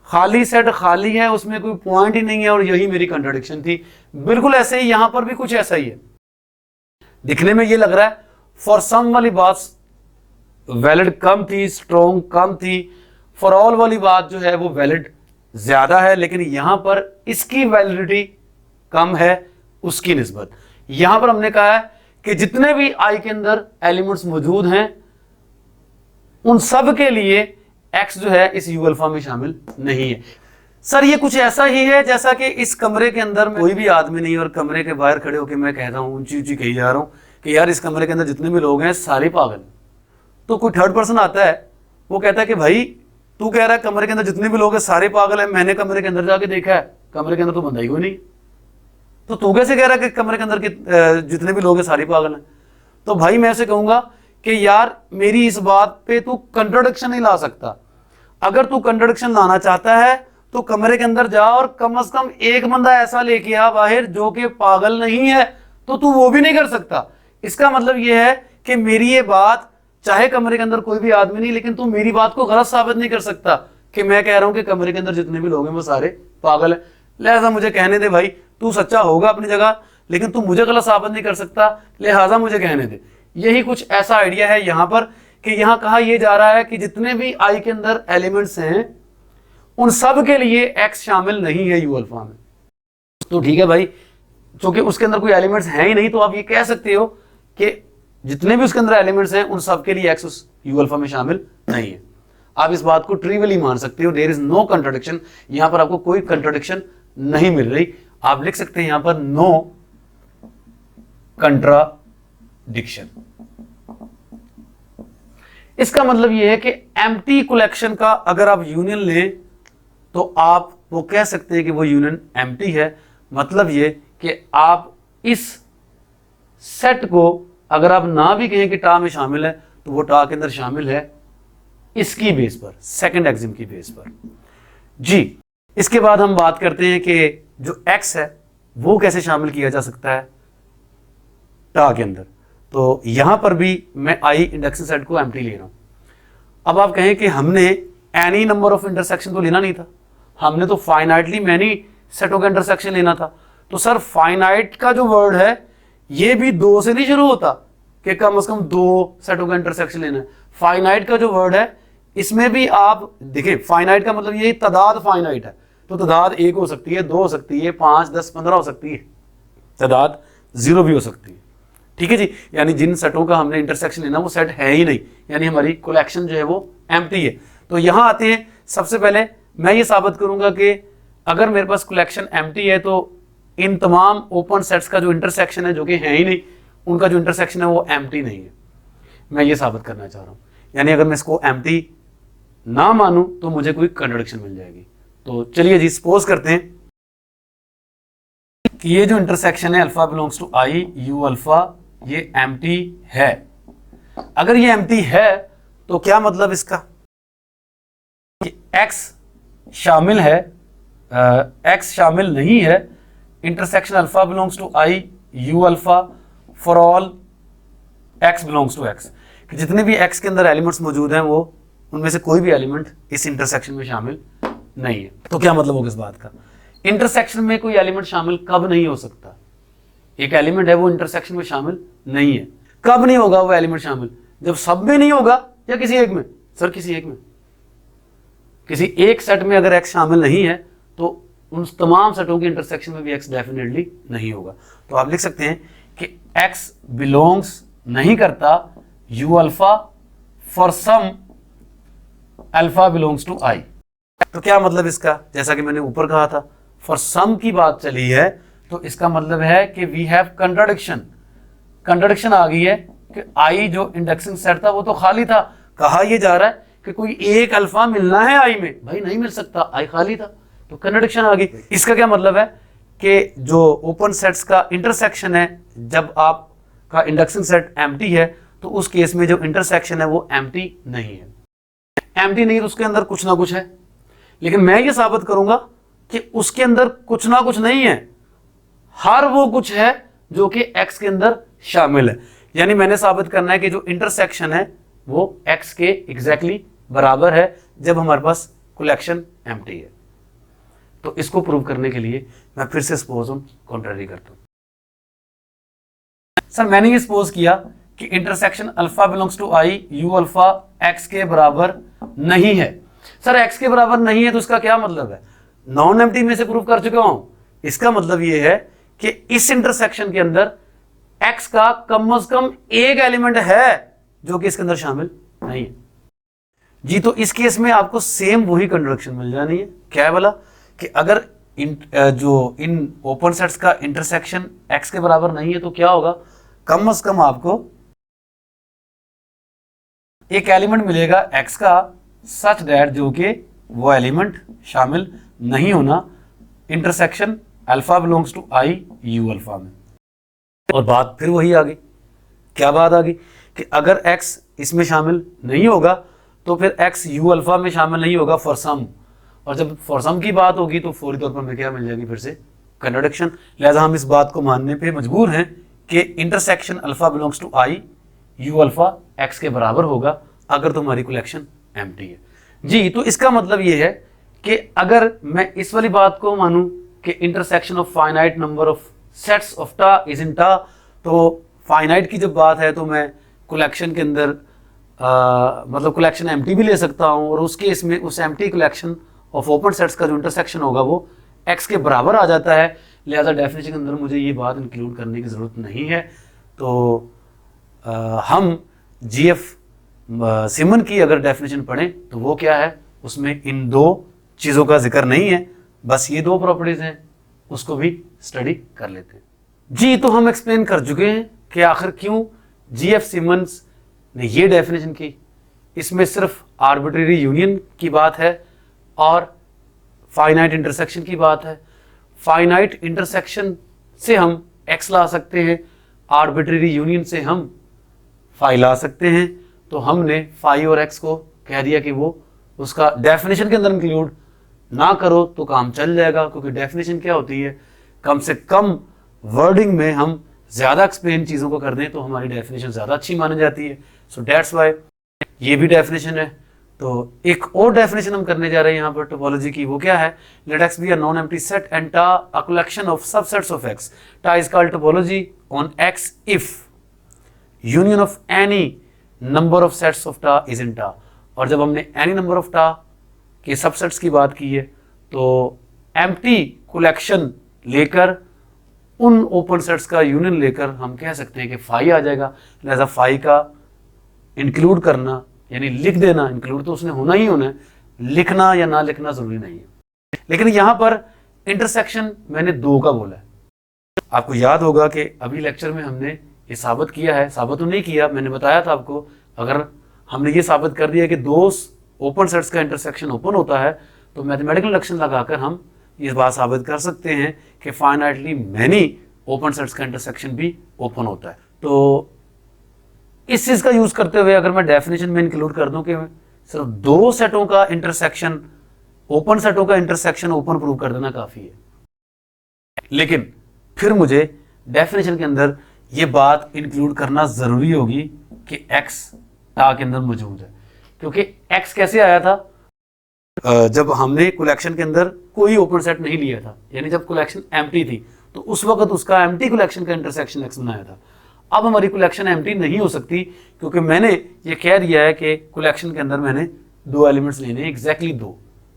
खाली सेट खाली है, उसमें कोई पॉइंट ही नहीं है, और यही मेरी कंट्राडिक्शन थी। बिल्कुल ऐसे ही यहां पर भी कुछ ऐसा ही है। दिखने में ये लग रहा है फॉर सम वाली बात वैलिड कम थी, स्ट्रॉन्ग कम थी, फॉर ऑल वाली बात जो है वो वैलिड ज्यादा है, लेकिन यहां पर इसकी वैलिडिटी कम है उसकी निस्बत। यहां पर हमने कहा है कि जितने भी आई के अंदर एलिमेंट्स मौजूद हैं उन सब के लिए एक्स जो है इस यू अल्फा में शामिल नहीं है। सर ये कुछ ऐसा ही है जैसा कि इस कमरे के अंदर कोई भी आदमी नहीं, और कमरे के बाहर खड़े होकर मैं कहता हूं, ऊंची ऊंची कही जा रहा हूं कि यार इस कमरे के अंदर जितने भी लोग हैं सारे पागल। तो कोई थर्ड पर्सन आता है, वो कहता है कि भाई तू कह रहा है कमरे के अंदर जितने भी लोग हैं सारे पागल हैं, मैंने कमरे के अंदर जाके देखा है, कमरे के अंदर तो बंदा ही कोई नहीं, तो तू कैसे कह रहा है कि कमरे के अंदर के जितने भी लोग हैं सारे पागल हैं? तो भाई मैं ऐसे कहूंगा कि यार मेरी इस बात पे तू कंट्राडिक्शन नहीं ला सकता। अगर तू कंट्राडिक्शन लाना चाहता है तो कमरे के अंदर जा और कम से कम एक बंदा ऐसा लेके आ बाहर जो कि पागल नहीं है, तो तू वो भी नहीं कर सकता। इसका मतलब ये है कि मेरी ये बात, चाहे कमरे के अंदर कोई भी आदमी नहीं, लेकिन तू मेरी बात को गलत साबित नहीं कर सकता कि मैं कह रहा हूं कि कमरे के अंदर जितने भी लोग हैं वो सारे पागल हैं। लिहाजा मुझे कहने दे भाई, तू सच्चा होगा अपनी जगह, लेकिन तू मुझे गलत साबित नहीं कर सकता, लिहाजा मुझे कहने दे। यही कुछ ऐसा आइडिया है यहां पर कि यहां कहा यह जा रहा है कि जितने भी आई के अंदर एलिमेंट्स हैं उन सब के लिए एक्स शामिल नहीं है यू अल्फा में। तो ठीक है भाई, क्योंकि उसके अंदर कोई एलिमेंट्स हैं ही नहीं, तो आप ये कह सकते हो कि जितने भी उसके अंदर एलिमेंट्स हैं उन सब के लिए एक्स उस यू अल्फा में शामिल नहीं है। आप इस बात को ट्रिवियली मान सकते हो, देयर इज नो कंट्राडिक्शन। यहां पर आपको कोई कंट्राडिक्शन नहीं मिल रही। आप लिख सकते हैं यहां पर नो कंट्राडिक्शन। इसका मतलब यह है कि एम्प्टी कलेक्शन का अगर आप यूनियन लें तो आप वो कह सकते हैं कि वो यूनियन एम्प्टी है। मतलब ये कि आप इस सेट को अगर आप ना भी कहें कि टा में शामिल है, तो वो टा के अंदर शामिल है इसकी बेस पर, सेकंड एक्सिम की बेस पर जी। इसके बाद हम बात करते हैं कि जो एक्स है वो कैसे शामिल किया जा सकता है टा के अंदर। तो यहां पर भी मैं आई इंडेक्सिंग सेट को एम्प्टी ले रहा हूं। अब आप कहें कि हमने एनी नंबर ऑफ इंटरसेक्शन तो लेना नहीं था, हमने तो फाइनाइटली मैनी सेटों का इंटरसेक्शन लेना था। तो सर फाइनाइट का जो वर्ड है ये भी दो से नहीं शुरू होता कि कम से कम दो सेटों का इंटरसेक्शन लेना है। फाइनाइट का जो वर्ड है इसमें भी आप देखिए, फाइनाइट का मतलब ये तादाद फाइनाइट है, तो तादाद एक हो सकती है, दो हो सकती है, 5, 10, 15 हो सकती है, तादाद 0 भी हो सकती है। ठीक है जी, यानी जिन सेटों का हमने इंटरसेक्शन लेना वो सेट है ही नहीं, यानी हमारी कलेक्शन जो है वो एम्प्टी है। तो यहां आते हैं, सबसे पहले मैं ये साबित करूंगा कि अगर मेरे पास कलेक्शन एम्प्टी है तो इन तमाम ओपन सेट्स का जो इंटरसेक्शन है, जो कि है ही नहीं, उनका जो इंटरसेक्शन है वो एम्प्टी नहीं है। मैं ये साबित करना चाह रहा हूं, यानी अगर मैं इसको एम्प्टी ना मानूं तो मुझे कोई कंट्राडिक्शन मिल जाएगी। तो चलिए जी, सपोज करते हैं कि ये जो इंटरसेक्शन है alpha belongs to I U alpha, ये एम्प्टी है। अगर ये एम्प्टी है तो क्या मतलब इसका कि एक्स शामिल है, एक्स शामिल नहीं है intersection alpha belongs to I U alpha for all x belongs to x, कि जितने भी एक्स के अंदर एलिमेंट्स मौजूद हैं वो उनमें से कोई भी एलिमेंट इस इंटरसेक्शन में शामिल नहीं है। तो क्या मतलब होगा इस बात का? इंटरसेक्शन में कोई एलिमेंट शामिल कब नहीं हो सकता? एक एलिमेंट है वो इंटरसेक्शन में शामिल नहीं है। कब नहीं होगा वो एलिमेंट शामिल? जब सब में नहीं होगा या किसी एक में? सर किसी एक में। किसी एक सेट में अगर x शामिल नहीं है तो उन तमाम सेटों के इंटरसेक्शन में भी x डेफिनेटली नहीं होगा। तो आप लिख सकते हैं कि x बिलोंग्स नहीं करता u alpha for some alpha belongs to i। तो क्या मतलब इसका? जैसा कि मैंने ऊपर कहा था, फॉर सम की बात चली है तो इसका मतलब है कि वी हैव कंट्राडिक्शन। कंट्राडिक्शन आ गई है कि i जो इंडेक्सिंग सेट था वो तो खाली था। कहा यह जा रहा है कि कोई एक अल्फा मिलना है i में, भाई नहीं मिल सकता, i खाली था, तो कंट्राडिक्शन आ गई। इसका क्या मतलब है कि जो ओपन सेट्स का इंटरसेक्शन है, जब आपका इंडेक्सिंग सेट एम्प्टी है तो उस केस में जो इंटरसेक्शन है वो एम्प्टी नहीं है। एम्प्टी नहीं तो उसके अंदर कुछ ना कुछ है, लेकिन मैं ये साबित करूंगा कि उसके अंदर कुछ ना कुछ नहीं है, हर वो कुछ है जो कि x के अंदर शामिल है। यानी मैंने साबित करना है कि जो इंटरसेक्शन है वो x के एग्जैक्टली बराबर है जब हमारे पास कलेक्शन एम्प्टी है। तो इसको प्रूव करने के लिए मैं फिर से सपोज कॉन्ट्ररी करता हूं। सर मैंने ये सपोज किया कि intersection alpha belongs to i u alpha x के बराबर नहीं है। सर x के बराबर नहीं है तो इसका क्या मतलब है? नॉन एम्प्टी में से प्रूव कर चुका हूं। इसका मतलब ये है कि इस इंटरसेक्शन के अंदर x का कम से कम एक एलिमेंट है जो कि इसके अंदर शामिल नहीं है जी। तो इस केस में आपको सेम वही कंट्राडिक्शन मिल जानी है। क्या है बोला कि अगर इन ओपन सेट्स का इंटरसेक्शन x के बराबर नहीं है तो क्या होगा? कम से कम आपको एक एलिमेंट मिलेगा x का सच दैट जो कि वो एलिमेंट शामिल नहीं होना intersection alpha belongs to i u alpha में। और बात फिर वही आ गई। क्या बात आ गई कि अगर x इसमें शामिल नहीं होगा तो फिर x u अल्फा में शामिल नहीं होगा फॉर सम, और जब फॉर सम की बात होगी तो फौरी तौर पर हमें क्या मिल जाएगी? फिर से कंट्राडिक्शन। लिहाजा हम इस बात को मानने पे मजबूर हैं कि intersection alpha belongs to i u alpha x के बराबर होगा अगर तुम्हारी कलेक्शन एम्प्टी है जी। तो इसका मतलब ये है कि अगर मैं इस वाली बात को मानूं कि intersection of finite number of sets of tau is in टा, तो फाइनाइट की जब बात है तो मैं कलेक्शन के अंदर मतलब कलेक्शन एम्प्टी भी ले सकता हूं, और उस केस में उस empty collection of open sets का जो इंटरसेक्शन होगा वो x के बराबर आ जाता है। लिहाजा डेफिनेशन के अंदर मुझे ये बात इंक्लूड करने की ज़रूरत नहीं है। तो हम GF सिमन की अगर डेफिनेशन पढ़ें तो वो क्या है? उसमें इन दो चीज़ों का जिक्र नहीं है, बस ये दो प्रॉपर्टीज़ हैं, उसको भी स्टडी कर लेते हैं जी। तो हम एक्सप्लेन कर चुके हैं कि आखिर क्यों GF सिमन्स ने ये डेफिनेशन की। इसमें सिर्फ आर्बिट्रेरी यूनियन की बात है और फाइनाइट इंटरसेक्शन की बात है। फाइनाइट इंटरसेक्शन से हम x ला सकते हैं, आर्बिट्रेरी यूनियन से हम फाई ला सकते हैं। तो हमने फाई और x को कह दिया कि वो उसका डेफिनेशन के अंदर इंक्लूड ना करो तो काम चल जाएगा, क्योंकि डेफिनेशन क्या होती है? कम से कम वर्डिंग में हम ज़्यादा एक्सप्लेन चीज़ों को कर दें तो हमारी डेफिनेशन ज़्यादा अच्छी मानी जाती है। सो दैट्स वाई ये भी डेफिनेशन है। तो एक और डेफिनेशन हम करने जा रहे हैं यहाँ पर टोपोलॉजी की। वो क्या है? Let x be a non empty set and tau a collection of subsets of x। Tau is called topology on x if union of any number of sets of tau is in tau. और जब हमने any number of टा के subsets की बात की है तो एम्प्टी कलेक्शन लेकर उन ओपन सेट्स का यूनियन लेकर हम कह सकते हैं कि फाई आ जाएगा। लिहाजा फाई का इंक्लूड करना यानी लिख देना, इंक्लूड तो उसने होना ही होना है, लिखना या ना लिखना जरूरी नहीं है। लेकिन यहां पर इंटरसेक्शन मैंने दो का बोला है। आपको याद होगा कि अभी लेक्चर में हमने ये साबित किया है, साबित तो नहीं किया, मैंने बताया था आपको, अगर हमने ये साबित कर दिया कि दो ओपन सेट्स का इंटरसेक्शन ओपन होता है तो मैथमेटिकल इंडक्शन लगाकर हम ये बात साबित कर सकते हैं कि फाइनाइटली मैनी ओपन सेट्स का इंटरसेक्शन भी ओपन होता है। तो इस चीज का यूज करते हुए अगर मैं डेफिनेशन में इंक्लूड कर दूं कि सिर्फ दो सेटों का इंटरसेक्शन, ओपन सेटों का इंटरसेक्शन ओपन प्रूव कर देना काफी है, लेकिन फिर मुझे डेफिनेशन के अंदर ये बात इंक्लूड करना जरूरी होगी कि x टा के अंदर मौजूद है। क्योंकि x कैसे आया था, जब हमने कलेक्शन के अंदर कोई ओपन सेट नहीं लिया था, यानी जब कलेक्शन एम्प्टी थी, तो उस वक्त उसका एम्प्टी कलेक्शन का इंटरसेक्शन x बनाया था। अब हमारी कलेक्शन एम्प्टी नहीं हो सकती, क्योंकि मैंने ये कह दिया है कि कलेक्शन के अंदर मैंने 2 एलिमेंट्स लेने हैं, एग्जैक्टली 2,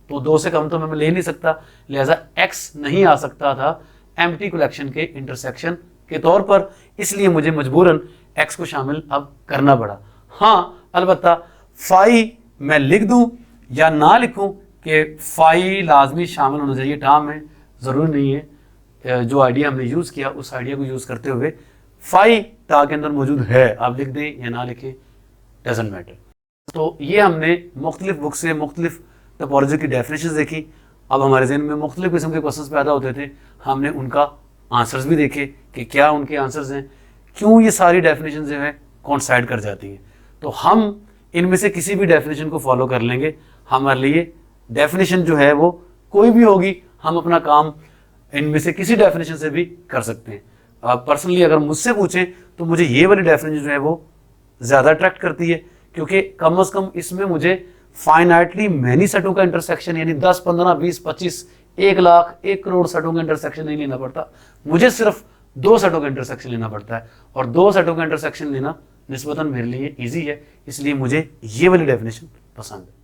तो 2 से कम तो मैं ले नहीं सकता, लिहाजा x नहीं आ सकता था एम्प्टी कलेक्शन के इंटरसेक्शन के तौर पर, इसलिए मुझे मजबूरन x को शामिल अब करना पड़ा। हाँ, अलबत्ता फाई मैं लिख दूं या ना लिखूं कि फाई लाजमी शामिल होना चाहिए टर्म में, ज़रूरी नहीं है। जो आइडिया हमने यूज़ किया उस आइडिया को यूज़ करते हुए फाई टा के अंदर मौजूद है, आप लिख दें या ना लिखें, डजेंट मैटर। तो ये हमने मुख्तलिफ बुक से मुख्तलिफ टोपोलॉजी की डेफिनेशन देखी। अब हमारे जहन में मुख्तलिफ किस्म के क्वेश्चंस पैदा होते थे, हमने उनका आंसर्स भी देखे कि क्या उनके आंसर्स हैं, क्यों ये सारी डेफिनेशन जो है कॉन्साइड कर जाती हैं। तो हम इनमें से किसी भी डेफिनेशन को फॉलो कर लेंगे, हमारे लिए डेफिनेशन जो है वो कोई भी होगी, हम अपना काम इनमें से किसी डेफिनेशन से भी कर सकते हैं। पर्सनली अगर मुझसे पूछें तो मुझे ये वाली डेफिनेशन जो है वो ज़्यादा अट्रैक्ट करती है, क्योंकि कम से कम इसमें मुझे फाइनाइटली मैनी सेटों का इंटरसेक्शन, यानी 10, 15, 20, 25, 1 लाख, 1 करोड़ सेटों का इंटरसेक्शन नहीं लेना पड़ता, मुझे सिर्फ 2 सेटों का इंटरसेक्शन लेना पड़ता है, और 2 सेटों का इंटरसेक्शन लेना निस्बतन मेरे लिए ईजी है, इसलिए मुझे ये वाली डेफिनेशन पसंद है।